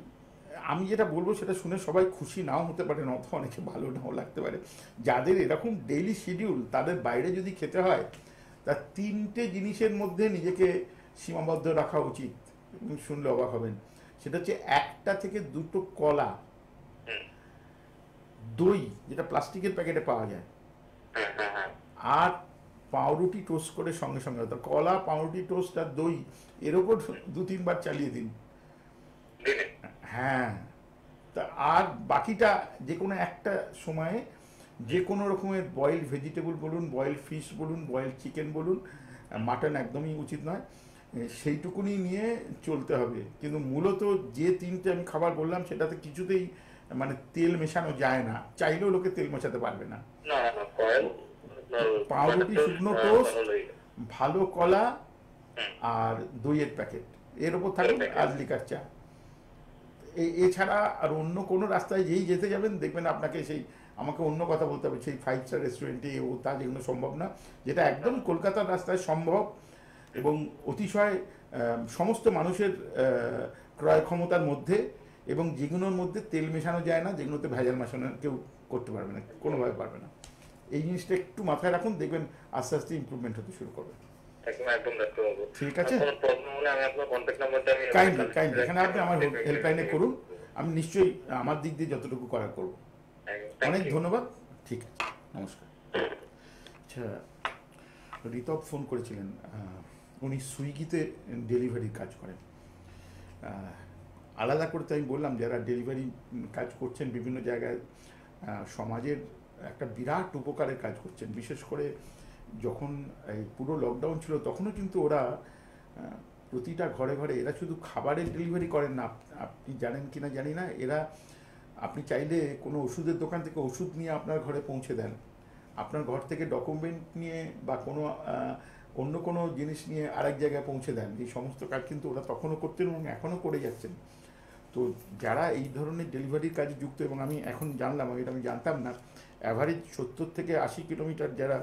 আমি যেটা বলবো সেটা শুনে সবাই খুশি নাও হতে পারে, অথবা অনেকে ভালো নাও লাগতে পারে। যাদের এরকম ডেইলি শিডিউল, তাদের বাইরে যদি খেতে হয়, তার তিনটে জিনিসের মধ্যে নিজেকে সীমাবদ্ধ রাখা উচিত। এবং শুনলে অবাক হবেন, সেটা হচ্ছে 1টা থেকে 2টো কলা, হুম, দই যেটা প্লাস্টিকের প্যাকেটে পাওয়া যায়, হ্যাঁ হ্যাঁ হ্যাঁ আর পাউরুটি টোস্ট করে সঙ্গে সঙ্গে, অর্থাৎ কলা, পাউরুটি টোস্ট আর দই, এর ওপর 2-3 বার চালিয়ে দিন। দিনে। হ্যাঁ, তা আর বাকিটা যে কোনো একটা সময়ে যে কোনো রকমের বয়েলড ভেজিটেবল বলুন, বয়েলড ফিশ বলুন, বয়েলড চিকেন বলুন, মাটন একদমই উচিত নয়, সেইটুকুনি নিয়ে চলতে হবে। কিন্তু মূলত যে তিনটে আমি খাবার বললাম সেটাতে কিছুতেই মানে তেল মেশানো যায় না, চাইলেও লোকে তেল মেশাতে পারবে না। না না কয়েল পাউরুটি, শুকনো টোস্ট, ভালোই। ভালো কলা হুম, আর দইয়ের প্যাকেট, এর ওপর থাকুন, দইয়ের আর প্যাকেট। লিকার চা। এছাড়া আর অন্য কোনো রাস্তায় যেই যেতে যাবেন দেখবেন আপনাকে সেই আমাকে অন্য কথা বলতে হবে, সেই 5 স্টার রেস্টুরেন্টে ও তা, যেগুলো সম্ভব না, যেটা একদম কলকাতার রাস্তায় সম্ভব এবং অতিশয় সমস্ত মানুষের ক্রয় ক্ষমতার মধ্যে, এবং যেগুলোর মধ্যে তেল মেশানো যায় না, যেগুলোতে ভেজাল মেশানো কেউ করতে পারবে না, কোনোভাবে পারবে না। এই জিনিসটা একটু মাথায় রাখুন, দেখবেন আস্তে আস্তে ইমপ্রুভমেন্ট হতে শুরু করবে। একদম একদম ডাক্তারবাবু। ঠিক আছে, কোনো প্রবলেম হলে আমি আপনার কন্ট্যাক্ট নাম্বারটা আমি কাইন্ডলি কাইন্ডলি এখানে আপনি আমার হেল্পলাইনে করুন, আমি নিশ্চয়ই আমার দিক দিয়ে যতটুকু করার করবো। অনেক ধন্যবাদ, ঠিক আছে, নমস্কার। আচ্ছা, ঋতব ফোন করেছিলেন, উনি সুইগিতে ডেলিভারির কাজ করেন। আলাদা করে তো আমি বললাম, যারা ডেলিভারি কাজ করছেন বিভিন্ন জায়গায় সমাজের একটা বিরাট উপকারের কাজ করছেন। বিশেষ করে যখন এই পুরো লকডাউন ছিল তখনও কিন্তু ওরা প্রতিটা ঘরে ঘরে, এরা শুধু খাবারের ডেলিভারি করেন না, আপনি জানেন কি না জানি না, এরা আপনি চাইলে কোনো ওষুধের দোকান থেকে ওষুধ নিয়ে আপনার ঘরে পৌঁছে দেন, আপনার ঘর থেকে ডকুমেন্ট নিয়ে বা কোনো অন্য কোনো জিনিস নিয়ে আরেক জায়গায় পৌঁছে দেন। এই সমস্ত কাজ কিন্তু ওরা তখনও করতেন এবং এখনও করে যাচ্ছেন। তো যারা এই ধরনের ডেলিভারির কাজে যুক্ত, এবং আমি এখন জানলাম, এটা আমি জানতাম না, অ্যাভারেজ 70 থেকে 80 কিলোমিটার যারা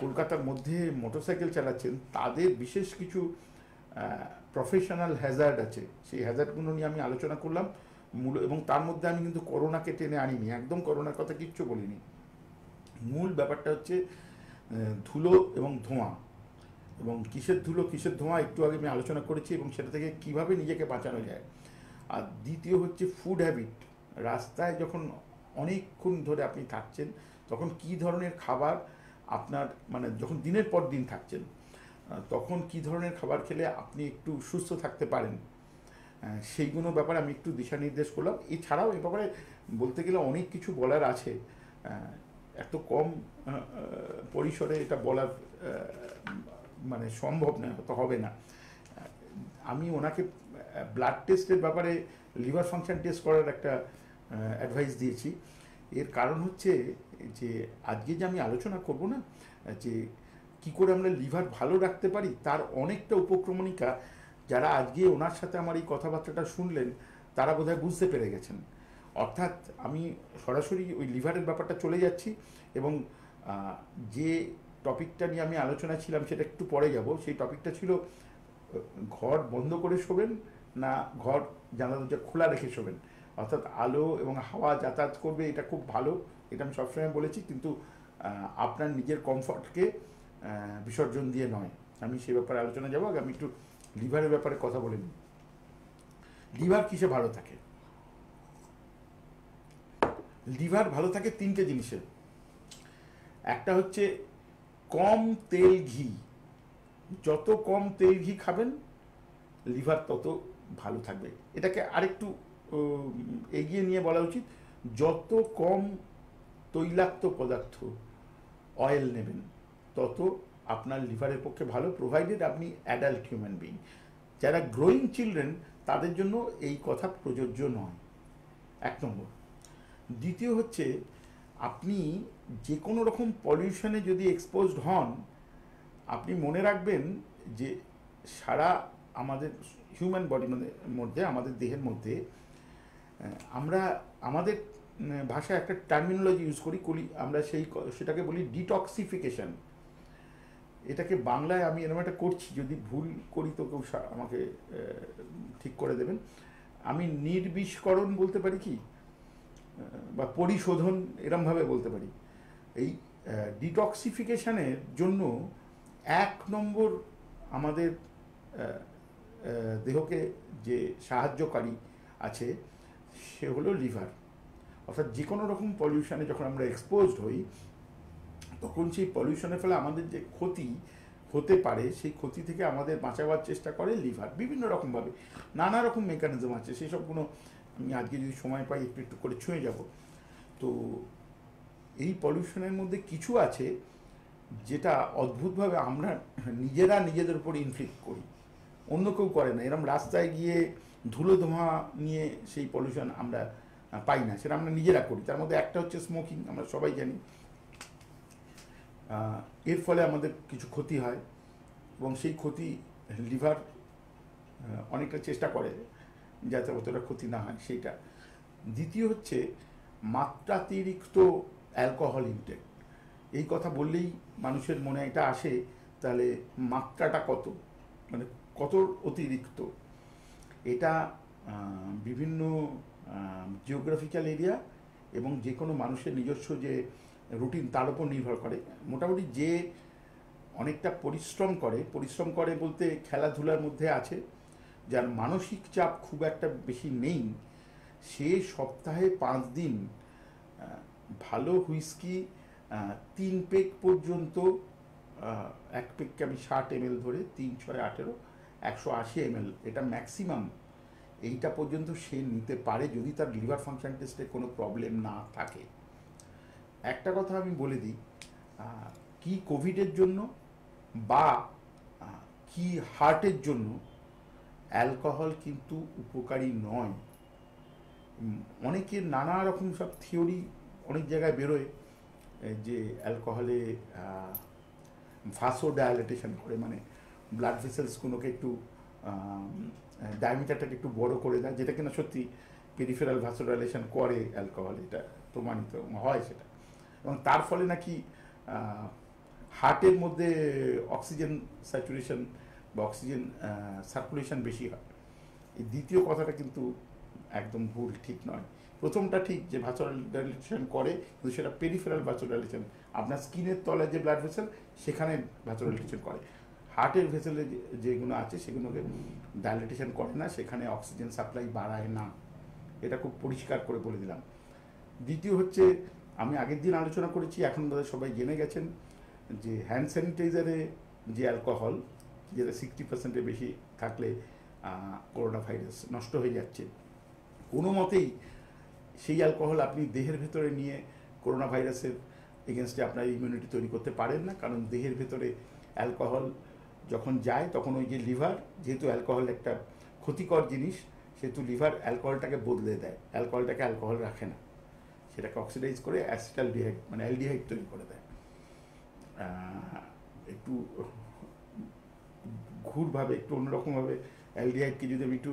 কলকাতার মধ্যে মোটরসাইকেল চালাচ্ছেন, তাদের বিশেষ কিছু প্রফেশনাল হ্যাজার্ড আছে। সেই হ্যাজার্ডগুলো নিয়ে আমি আলোচনা করলাম এবং তার মধ্যে আমি কিন্তু করোনাকে টেনে আনিনি, একদম করোনার কথা কিচ্ছু বলিনি। মূল ব্যাপারটা হচ্ছে ধুলো এবং ধোঁয়া, এবং কিসের ধুলো কিসের ধোঁয়া একটু আগে আমি আলোচনা করেছি, এবং সেটা থেকে কিভাবে নিজেকে বাঁচানো যায়। আর দ্বিতীয় হচ্ছে ফুড হ্যাবিট, রাস্তায় যখন অনেকক্ষণ ধরে আপনি থাকছেন তখন কি ধরনের খাবার আপনার, মানে যখন দিনের পর দিন থাকছেন তখন কি ধরনের খাবার খেলে আপনি একটু সুস্থ থাকতে পারেন, সেইগুলো ব্যাপারে আমি একটু দিশা নির্দেশ করলাম। এছাড়াও এ ব্যাপারে বলতে গেলে অনেক কিছু বলার আছে, এত কম পরিসরে এটা বলার মানে সম্ভব না, হয়তো হবে না। আমি ওনাকে ব্লাড টেস্টের ব্যাপারে লিভার ফাংশন টেস্ট করার একটা অ্যাডভাইস দিয়েছি। এর কারণ হচ্ছে যে আজকে যে আমি আলোচনা করব না, যে কি করে আমরা লিভার ভালো রাখতে পারি, তার অনেকটা উপক্রমণিকা যারা আজকে ওনার সাথে আমার এই কথাবার্তাটা শুনলেন তারা বোধহয় বুঝতে পেরে গেছেন। অর্থাৎ আমি সরাসরি ওই লিভারের ব্যাপারটা চলে যাচ্ছি, এবং যে টপিকটা নিয়ে আমি আলোচনা ছিলাম সেটা একটু পরে যাব। সেই টপিকটা ছিল ঘর বন্ধ করে শোবেন না ঘর জানলা দরজা খোলা রেখে শোবেন, অর্থাৎ আলো এবং হাওয়া যাতায়াত করবে, এটা খুব ভালো, এটা আমি সবসময় বলেছি, কিন্তু আপনার নিজের কমফর্টকে বিসর্জন দিয়ে নয়। আমি সে ব্যাপারে আলোচনা যাবো। আগে আমি একটু লিভারের ব্যাপারে কথা বলে নিই। লিভার কিসে ভালো থাকে? লিভার ভালো থাকে তিনটে জিনিসে। একটা হচ্ছে কম তেল ঘি, যত কম তেল ঘি খাবেন লিভার তত ভালো থাকবে। এটাকে আরেকটু এগিয়ে নিয়ে বলা উচিত, যত কম তৈলাক্ত পদার্থ অয়েল নেবেন তত আপনার লিভারের পক্ষে ভালো, প্রোভাইডেড আপনি অ্যাডাল্ট হিউম্যান বিং। যারা গ্রোয়িং চিলড্রেন তাদের জন্য এই কথা প্রযোজ্য নয়, 1 নম্বর। দ্বিতীয় হচ্ছে, আপনি যে কোনো রকম পলিউশনে যদি এক্সপোজড হন, আপনি মনে রাখবেন যে সারা আমাদের হিউম্যান বডির মধ্যে, আমাদের দেহের মধ্যে আমরা আমাদের ভাষায় একটা টার্মিনোলজি ইউজ করি, আমরা সেটাকে বলি ডিটক্সিফিকেশন। এটাকে বাংলায় আমি এরকম একটা করছি, যদি ভুল করি তো কেউ আমাকে ঠিক করে দেবেন। আমি নির্বিষকরণ বলতে পারি কি, বা পরিশোধন এরমভাবে বলতে পারি। এই ডিটক্সিফিকেশনের জন্য 1 নম্বর আমাদের দেহকে যে সাহায্যকারী আছে সে হলো লিভার। অর্থাৎ যে কোনো রকম পলিউশনে যখন আমরা এক্সপোজড হই, তখন সেই পলিউশনের ফলে আমাদের যে ক্ষতি হতে পারে, সেই ক্ষতি থেকে আমাদের বাঁচাবার চেষ্টা করে লিভার বিভিন্ন রকমভাবে। নানা রকম মেকানিজম আছে, সেই সবগুলো আমি আজকে যদি সময় পাই একটু একটু করে ছুঁয়ে যাব। তো এই পলিউশনের মধ্যে কিছু আছে যেটা অদ্ভুতভাবে আমরা নিজেরা নিজেদের উপর ইনফ্লিক্ট করি, অন্য কেউ করে না। এরকম রাস্তায় গিয়ে ধুলো ধোঁয়া নিয়ে সেই পলিউশন আমরা পাই না, সেটা আমরা নিজেরা করি। তার মধ্যে একটা হচ্ছে স্মোকিং, আমরা সবাই জানি। এর ফলে আমাদের কিছু ক্ষতি হয় এবং সেই ক্ষতি লিভার অনেকটা চেষ্টা করে যাতে অতটা ক্ষতি না হয় সেইটা। দ্বিতীয় হচ্ছে মাত্রাতিরিক্ত অ্যালকোহল ইনটেক। এই কথা বললেই মানুষের মনে এটা আসে, তাহলে মাত্রাটা কত, মানে কত অতিরিক্ত। এটা বিভিন্ন জিওগ্রাফিক্যাল এরিয়া এবং যে কোনো মানুষের নিজস্ব যে রুটিন তার উপর নির্ভর করে। মোটামুটি যে অনেকটা পরিশ্রম করে বলতে খেলাধুলার মধ্যে আছে, যার মানসিক চাপ খুব একটা বেশি নেই, সে সপ্তাহে 5 দিন ভালো হুইস্কি 3 পেগ পর্যন্ত, 1 পেগকে আমি 60 ml ধরে, 3 6 18 180 ml, এটা ম্যাক্সিমাম, এইটা পর্যন্ত সে নিতে পারে যদি তার লিভার ফাংশন টেস্টে কোনো প্রবলেম না থাকে। একটা কথা আমি বলে দিই, কি কোভিডের জন্য বা কি হার্টের জন্য অ্যালকোহল কিন্তু উপকারী নয়। অনেকের নানা রকম সব থিওরি অনেক জায়গায় বেরোয় যে অ্যালকোহলে ভাসোডায়ালেটেশন করে, মানে ব্লাড ভেসেলসগুলোকে একটু ডায়ামিটারটাকে একটু বড় করে দেয়, যেটা কিনা সত্যি পেরিফেরাল ভাসোডাইলেশন করে অ্যালকোহল, এটা প্রমাণিত হয় সেটা। এবং তার ফলে নাকি হার্টের মধ্যে অক্সিজেন স্যাচুরেশন বা অক্সিজেন সার্কুলেশন বেশি হয়। এই দ্বিতীয় কথাটা কিন্তু একদম ভুল, ঠিক নয়। প্রথমটা ঠিক যে ভাসোডাইলেশন করে, কিন্তু সেটা পেরিফেরাল ভাসোডাইলেশন, আপনার স্কিনের তলায় যে ব্লাড ভেসেল সেখানে ভাসোডাইলেশন করে। হার্টের ভেসেলে যেগুলো আছে সেগুলোকে ডাইলেটেশন করে না, সেখানে অক্সিজেন সাপ্লাই বাড়ায় না। এটা খুব পরিষ্কার করে বলে দিলাম। দ্বিতীয় হচ্ছে, আমি আগের দিন আলোচনা করেছি, এখন বোধহয় সবাই জেনে গেছেন যে হ্যান্ড স্যানিটাইজারে যে অ্যালকোহল, যেটা 60%-এর বেশি থাকলে করোনা ভাইরাস নষ্ট হয়ে যাচ্ছে, কোনো মতেই সেই অ্যালকোহল আপনি দেহের ভেতরে নিয়ে করোনা ভাইরাসের এগেনস্টে আপনার ইমিউনিটি তৈরি করতে পারেন না। কারণ দেহের ভেতরে অ্যালকোহল যখন যায় তখন ওই যে লিভার, যেহেতু অ্যালকোহল একটা ক্ষতিকর জিনিস, সেহেতু লিভার অ্যালকোহলটাকে বদলে দেয়, অ্যালকোহলটাকে অ্যালকোহল রাখে না, সেটাকে অক্সিডাইজ করে অ্যাসিটালডিহাইড মানে অ্যালডিহাইড তৈরি করে দেয়। একটু ঘুরভাবে, একটু অন্যরকমভাবে অ্যালডিহাইডকে যদি আমি একটু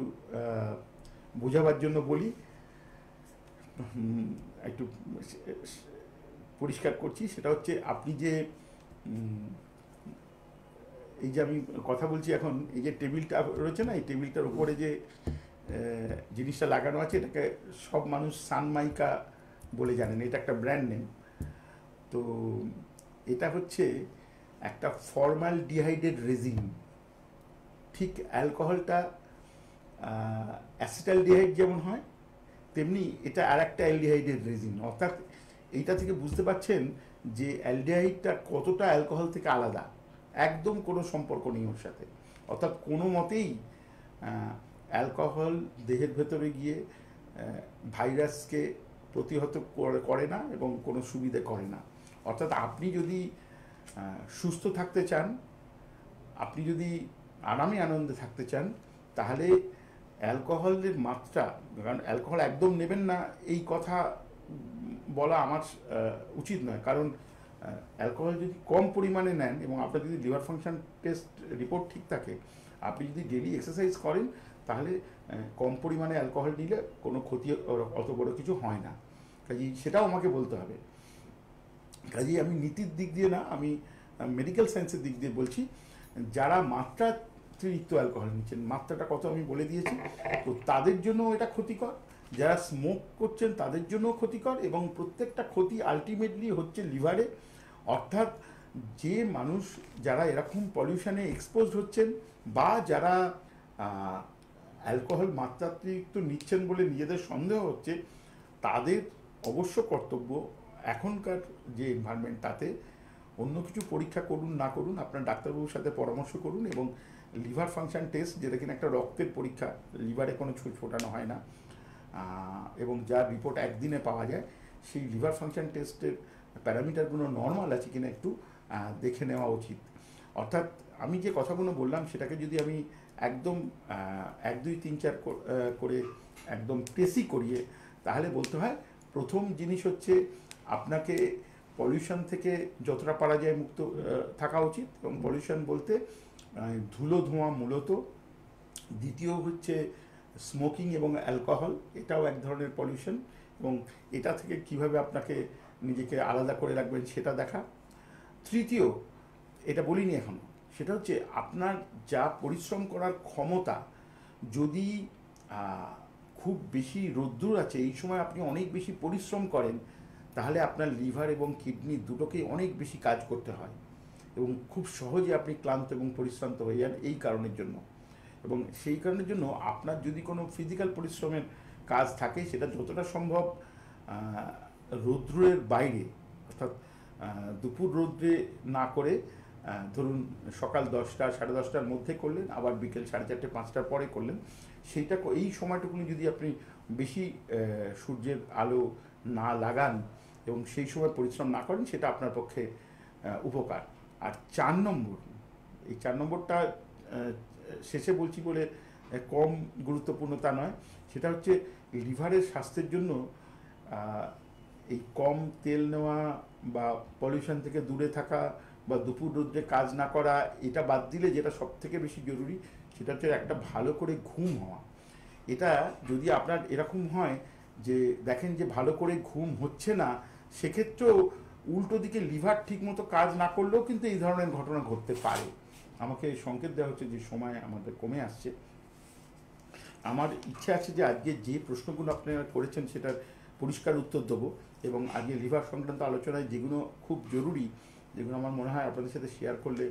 বোঝাবার জন্য বলি, একটু পরিষ্কার করছি, সেটা হচ্ছে আপনি যে এই যে আমি কথা বলছি এখন, এই যে টেবিলটা রয়েছে না, এই টেবিলটার উপরে যে জিনিসটা লাগানো আছে, এটাকে সব মানুষ সানমাইকা বলে জানেন, এটা একটা ব্র্যান্ড নেম। তো এটা হচ্ছে একটা ফর্মালডিহাইডেড রেজিন। ঠিক অ্যালকোহলটা অ্যাসিটালডিহাইড যেমন হয়, তেমনি এটা আর একটা অ্যালডিহাইডেড রেজিন। অর্থাৎ এইটা থেকে বুঝতে পারছেন যে অ্যালডিহাইডটা কতটা অ্যালকোহল থেকে আলাদা, একদম কোনো সম্পর্ক নেই ওর সাথে। অর্থাৎ কোনো মতেই অ্যালকোহল দেহের ভেতরে গিয়ে ভাইরাসকে প্রতিহত করে না এবং কোনো সুবিধে করে না। অর্থাৎ আপনি যদি সুস্থ থাকতে চান, আপনি যদি আরামে আনন্দে থাকতে চান, তাহলে অ্যালকোহলের মাত্রা, কারণ অ্যালকোহল একদম নেবেন না এই কথা বলা আমার উচিত নয়, কারণ অ্যালকোহল যদি কম পরিমাণে নেন এবং আপনার যদি লিভার ফাংশন টেস্ট রিপোর্ট ঠিক থাকে, আপনি যদি ডেলি এক্সারসাইজ করেন, তাহলে কম পরিমাণে অ্যালকোহল নিলে কোনো ক্ষতি অত বড় কিছু হয় না। কাজেই সেটাও আমাকে বলতে হবে। কাজেই আমি নীতির দিক দিয়ে না, আমি মেডিকেল সায়েন্সের দিক দিয়ে বলছি, যারা মাত্রাতিরিক্ত অ্যালকোহল নিচ্ছেন, মাত্রাটা কত আমি বলে দিয়েছি, তো তাদের জন্য এটা ক্ষতিকর, যারা স্মোক করছেন তাদের জন্যও ক্ষতিকর, এবং প্রত্যেকটা ক্ষতি আলটিমেটলি হচ্ছে লিভারে। অর্থাৎ যে মানুষ যারা এরকম পলিউশনে এক্সপোজড হচ্ছেন বা যারা অ্যালকোহল মাত্রাতিরিক্ত নিচ্ছেন বলে নিজেদের সন্দেহ হচ্ছে, তাদের অবশ্য কর্তব্য এখনকার যে এনভায়রনমেন্ট, তাতে অন্য কিছু পরীক্ষা করুন না করুন, আপনার ডাক্তারবাবুর সাথে পরামর্শ করুন, এবং লিভার ফাংশন টেস্ট, যেটা কিনা একটা রক্তের পরীক্ষা, লিভারে কোনো ছুঁচ ফোটানো হয় না, এবং যার রিপোর্ট একদিনে পাওয়া যায়, সেই লিভার ফাংশন টেস্টের প্যারামিটারগুলো নর্মাল আছে কিনা একটু দেখে নেওয়া উচিত। অর্থাৎ আমি যে কথাগুলো বললাম সেটাকে যদি আমি একদম 1 2 3 4 করে একদম প্রেসি করিয়ে, তাহলে বলতে হয় প্রথম জিনিস হচ্ছে আপনাকে পলিউশন থেকে যতটা পারা যায় মুক্ত থাকা উচিত, এবং পলিউশন বলতে ধুলো ধোঁয়া মূলত। দ্বিতীয় হচ্ছে স্মোকিং এবং অ্যালকোহল, এটাও এক ধরনের পলিউশন, এবং এটা থেকে কিভাবে আপনাকে নিজেকে আলাদা করে রাখবেন সেটা দেখা। তৃতীয়, এটা বলিনি এখনো, সেটা হচ্ছে আপনার যা পরিশ্রম করার ক্ষমতা, যদি খুব বেশি রোদ্দুর আছে এই সময় আপনি অনেক বেশি পরিশ্রম করেন, তাহলে আপনার লিভার এবং কিডনি দুটোকেই অনেক বেশি কাজ করতে হয়, এবং খুব সহজে আপনি ক্লান্ত এবং পরিশ্রান্ত হয়ে যান এই কারণের জন্য। এবং সেই কারণের জন্য আপনার যদি কোনো ফিজিক্যাল পরিশ্রমের কাজ থাকে, সেটা যতটা সম্ভব রৌদ্রের বাইরে, অর্থাৎ দুপুর রৌদ্রে না করে, ধরুন সকাল 10টা 10:30টার মধ্যে করলেন, আবার বিকেল 4:30 5টার পরে করলেন, সেইটা এই সময়টুকুনি যদি আপনি বেশি সূর্যের আলো না লাগান এবং সেই সময় পরিশ্রম না করেন, সেটা আপনার পক্ষে উপকার। আর 4 নম্বর, এই 4 নম্বরটা শেষে বলছি বলে কম গুরুত্বপূর্ণ তা নয়, সেটা হচ্ছে লিভারের স্বাস্থ্যের জন্য এই কম তেল নেওয়া বা পলিউশন থেকে দূরে থাকা বা দুপুর রোদ্রে কাজ না করা, এটা বাদ দিলে যেটা সব থেকে বেশি জরুরি, সেটা হচ্ছে একটা ভালো করে ঘুম হওয়া। এটা যদি আপনার এরকম হয় যে দেখেন যে ভালো করে ঘুম হচ্ছে না, সেক্ষেত্রেও উল্টো দিকে লিভার ঠিকমতো কাজ না করলেও কিন্তু এই ধরনের ঘটনা ঘটতে পারে। আমাকে সংকেত দেওয়া হচ্ছে যে সময় আমাদের কমে আসছে। আমার ইচ্ছা আছে যে আজকে যে প্রশ্নগুলো আপনারা করেছেন সেটার পরিষ্কার উত্তর দেবো, এবং আজকে লিভার সংক্রান্ত আলোচনায় যেগুলো খুব জরুরি, যেগুলো আমার মনে হয় আপনাদের সাথে শেয়ার করলে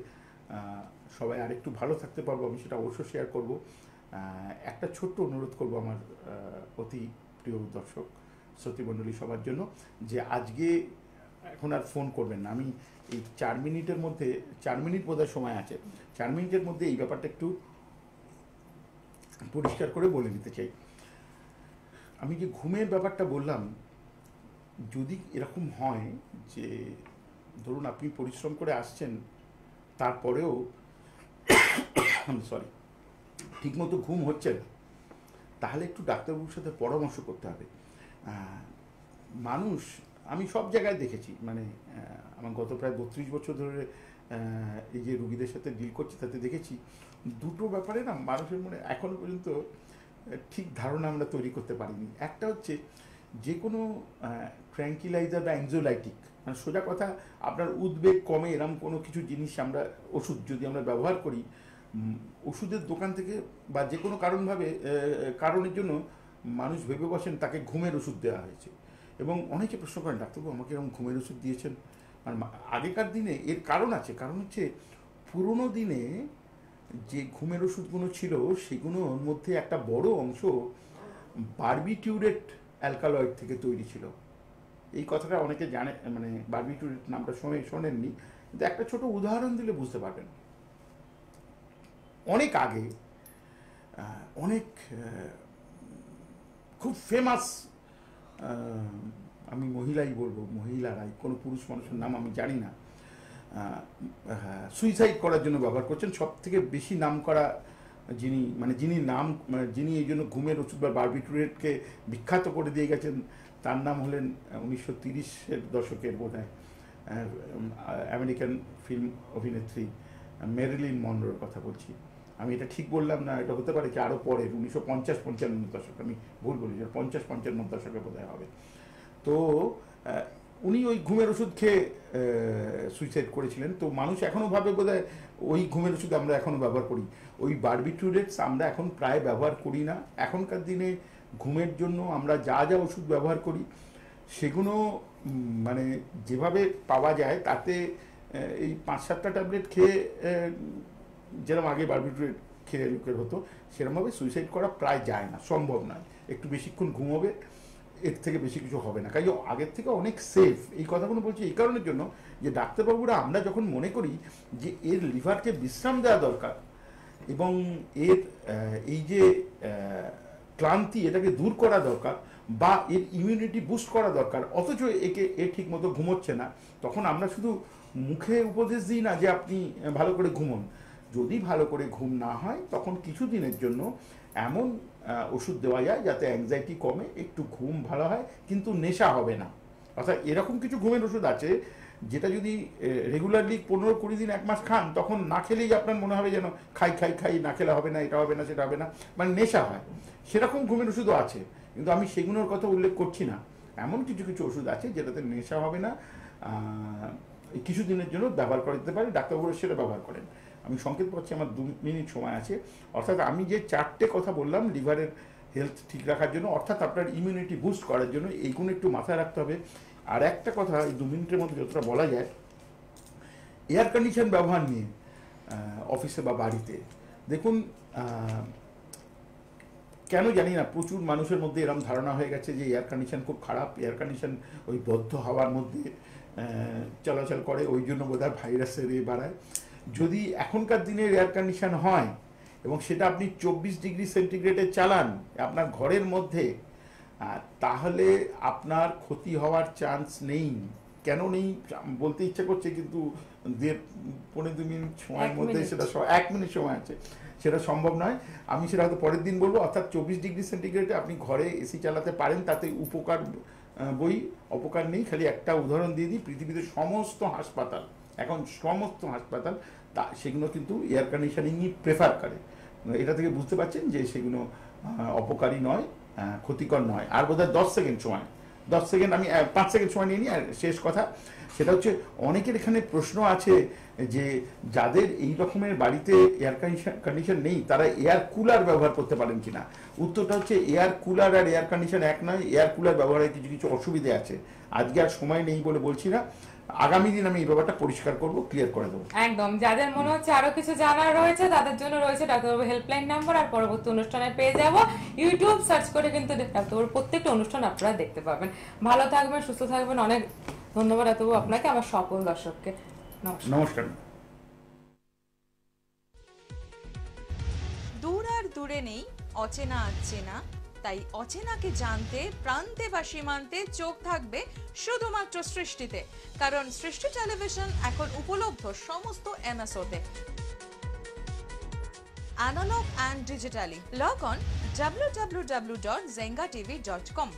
সবাই আরেকটু ভালো থাকতে পারবো, আমি সেটা অবশ্যই শেয়ার করব। একটা ছোট্ট অনুরোধ করব আমার অতি প্রিয় দর্শক শ্রোতৃমণ্ডলী সবার জন্য, যে আজকে এখন আর ফোন করবেন না। আমি এই 4 মিনিটের মধ্যে, 4 মিনিট বোধহয় সময় আছে, 4 মিনিটের মধ্যে এই ব্যাপারটা একটু পরিষ্কার করে বলে দিতে চাই। আমি যে ঘুমের ব্যাপারটা বললাম, যদি এরকম হয় যে ধরুন আপনি পরিশ্রম করে আসছেন, তারপরেও সরি ঠিকমতো ঘুম হচ্ছে না, তাহলে একটু ডাক্তারবাবুর সাথে পরামর্শ করতে হবে। মানুষ আমি সব জায়গায় দেখেছি, মানে আমার গত প্রায় 32 বছর ধরে এই যে রুগীদের সাথে ডিল করছি, তাতে দেখেছি দুটো ব্যাপারে না মানুষের মনে এখনো পর্যন্ত ঠিক ধারণা আমরা তৈরি করতে পারিনি। একটা হচ্ছে যে কোনো ট্র্যাঙ্কিলাইজার বা অ্যাংজোলাইটিক, মানে সোজা কথা আপনার উদ্বেগ কমে এরম কোনো কিছু জিনিস আমরা, ওষুধ যদি আমরা ব্যবহার করি, ওষুধের দোকান থেকে বা যে কোনো কারণের জন্য মানুষ ভেবে বসেন তাকে ঘুমের ওষুধ দেওয়া হয়েছে, এবং অনেকে প্রশ্ন করেন ডাক্তারবাবু আমাকে এরকম ঘুমের ওষুধ দিয়েছেন। আর আগেকার দিনে এর কারণ আছে, কারণ হচ্ছে পুরোনো দিনে যে ঘুমের ওষুধগুলো ছিল সেগুলোর মধ্যে একটা বড় অংশ বারবিটিউরেট অ্যালকালয়েড থেকে তৈরি ছিল। এই কথাটা অনেকে জানে, মানে বারবিটিউরেট নামটা শোনেননি, কিন্তু একটা ছোট উদাহরণ দিলে বুঝতে পারবেন। অনেক আগে অনেক খুব ফেমাস আমি মহিলাই বলবো, মহিলারাই, কোনো পুরুষ মানুষের নাম আমি জানি না, সুইসাইড করার জন্য ব্যবহার করছেন। সব থেকে বেশি নাম করা যিনি এই জন্য ঘুমের ওষুধ বা বারবিটুরেটকে বিখ্যাত করে দিয়ে গেছেন, তার নাম হলেন 1930-এর দশকের বোধহয় আমেরিকান ফিল্ম অভিনেত্রী মেরিলিন মনরোর কথা বলছি। আমি এটা ঠিক বললাম না, এটা হতে পারে কি আরও পরের 1950-55 দশক, আমি ভুল বলি, 50-55 দশকে বোধহয় হবে। তো উনি ওই ঘুমের ওষুধ খেয়ে সুইসাইড করেছিলেন। তো মানুষ এখনও ভাবে বোধহয় ওই ঘুমের ওষুধ আমরা এখনও ব্যবহার করি। ওই বারবিটুরেটস আমরা এখন প্রায় ব্যবহার করি না। এখনকার দিনে ঘুমের জন্য আমরা যা যা ওষুধ ব্যবহার করি সেগুলো মানে যেভাবে পাওয়া যায় তাতে এই 5-7টা ট্যাবলেট খেয়ে যেরকম আগে বারবিটুরেট খেয়ে লোকের হতো সেরকমভাবে সুইসাইড করা প্রায় যায় না, সম্ভব নয়। একটু বেশিক্ষণ ঘুমোবে, এর থেকে বেশি কিছু হবে না। কাজে আগের থেকে অনেক সেফ। এই কথাগুলো বলছি এই কারণের জন্য যে ডাক্তারবাবুরা আমরা যখন মনে করি যে এর লিভারকে বিশ্রাম দেওয়া দরকার এবং এর এই যে ক্লান্তি এটাকে দূর করা দরকার বা এর ইমিউনিটি বুস্ট করা দরকার, অথচ এ ঠিক মতো ঘুমোচ্ছে না, তখন আমরা শুধু মুখে উপদেশ দিই না যে আপনি ভালো করে ঘুমোন। যদি ভালো করে ঘুম না হয় তখন কিছু দিনের জন্য এমন ওষুধ দেওয়া যায় যাতে অ্যাংজাইটি কমে, একটু ঘুম ভালো হয়, কিন্তু নেশা হবে না। অর্থাৎ এরকম কিছু ঘুমের ওষুধ আছে যেটা যদি রেগুলারলি 15-20 দিন 1 মাস খান, তখন না খেলেই আপনার মনে হবে যেন খাই না খেলে হবে না, এটা হবে না সেটা হবে না, মানে নেশা হয়। সেরকম ঘুমের ওষুধও আছে, কিন্তু আমি সেগুলোর কথা উল্লেখ করছি না। এমন কিছু কিছু ওষুধ আছে যেটাতে নেশা হবে না, কিছু দিনের জন্য ব্যবহার করা যেতে পারে, ডাক্তারবাবুরা সেটা ব্যবহার করেন। আমি সংকেত পাচ্ছি আমার 2 মিনিট সময় আছে। অর্থাৎ আমি যে 4টে কথা বললাম লিভারের হেলথ ঠিক রাখার জন্য, অর্থাৎ আপনার ইমিউনিটি বুস্ট করার জন্য, এইগুলো একটু মাথায় রাখতে হবে। আর একটা কথা এই 2 মিনিটের মধ্যে যতটা বলা যায়, এয়ার কন্ডিশন ব্যবহার নিয়ে অফিসে বা বাড়িতে দেখুন, কেন জানি না প্রচুর মানুষের মধ্যে এরকম ধারণা হয়ে গেছে যে এয়ার কন্ডিশন খুব খারাপ, এয়ার কন্ডিশন ওই বদ্ধ হাওয়ার মধ্যে চলাচল করে, ওই জন্য বোধহয় ভাইরাসের বাড়ায়। যদি এখনকার দিনের এয়ার কন্ডিশন হয় এবং সেটা আপনি 24 ডিগ্রি সেন্টিগ্রেডে চালান আপনার ঘরের মধ্যে, তাহলে আপনার ক্ষতি হওয়ার চান্স নেই। কেন নেই বলতে ইচ্ছা করছে, কিন্তু 1.5-2 মিনিট সময়ের মধ্যে সেটা 1 মিনিট সময় আছে, সেটা সম্ভব নয়। আমি সেটা হয়তো পরের দিন বলবো। অর্থাৎ 24 ডিগ্রি সেন্টিগ্রেডে আপনি ঘরে এসি চালাতে পারেন, তাতে উপকার অপকার নেই। খালি একটা উদাহরণ দিয়ে দিই, পৃথিবীতে সমস্ত হাসপাতাল সেগুলো কিন্তু এয়ার কন্ডিশনিংই প্রেফার করে। এটা থেকে বুঝতে পারছেন যে সেগুলো অপকারী নয়, ক্ষতিকর নয়। আর বোধহয় 10 সেকেন্ড আমি 5 সেকেন্ড সময় নিয়ে নিই। আর শেষ কথা সেটা হচ্ছে, অনেকের এখানে প্রশ্ন আছে যে যাদের এই রকমের বাড়িতে এয়ার কন্ডিশন নেই তারা এয়ার কুলার ব্যবহার করতে পারেন কিনা। উত্তরটা হচ্ছে এয়ার কুলার আর এয়ার কন্ডিশন এক নয়। এয়ার কুলার ব্যবহারের কিছু কিছু অসুবিধে আছে, আজকে আর সময় নেই বলে বলছি না, আগামী দিন আমি এই ব্যাপারটা পরিষ্কার করব, ক্লিয়ার করে দেবো। একদম, যাদের মনে হচ্ছে আরো কিছু জানার রয়েছে তাদের জন্য রয়েছে ডাক্তারবাবু হেল্পলাইন নাম্বার, আর পরবর্তী অনুষ্ঠানে পেয়ে যাব। ইউটিউব সার্চ করে কিন্তু ডাক্তারবাবুর প্রত্যেকটা অনুষ্ঠান আপনারা দেখতে পাবেন। ভালো থাকবেন, সুস্থ থাকবেন। অনেক ধন্যবাদ ডাক্তারবাবু আপনাকে, আমার সকল দর্শককে নমস্কার। দূর আর দূরে নেই, অচেনা আচেনা, তাই অচেনাকে জানতে প্রান্তে বা সীমান্তে চোখ থাকবে শুধুমাত্র সৃষ্টিতে। কারণ সৃষ্টি টেলিভিশন এখন উপলব্ধ সমস্ত এমএসওতে, analog and digitally. Log on www.zengatv.com।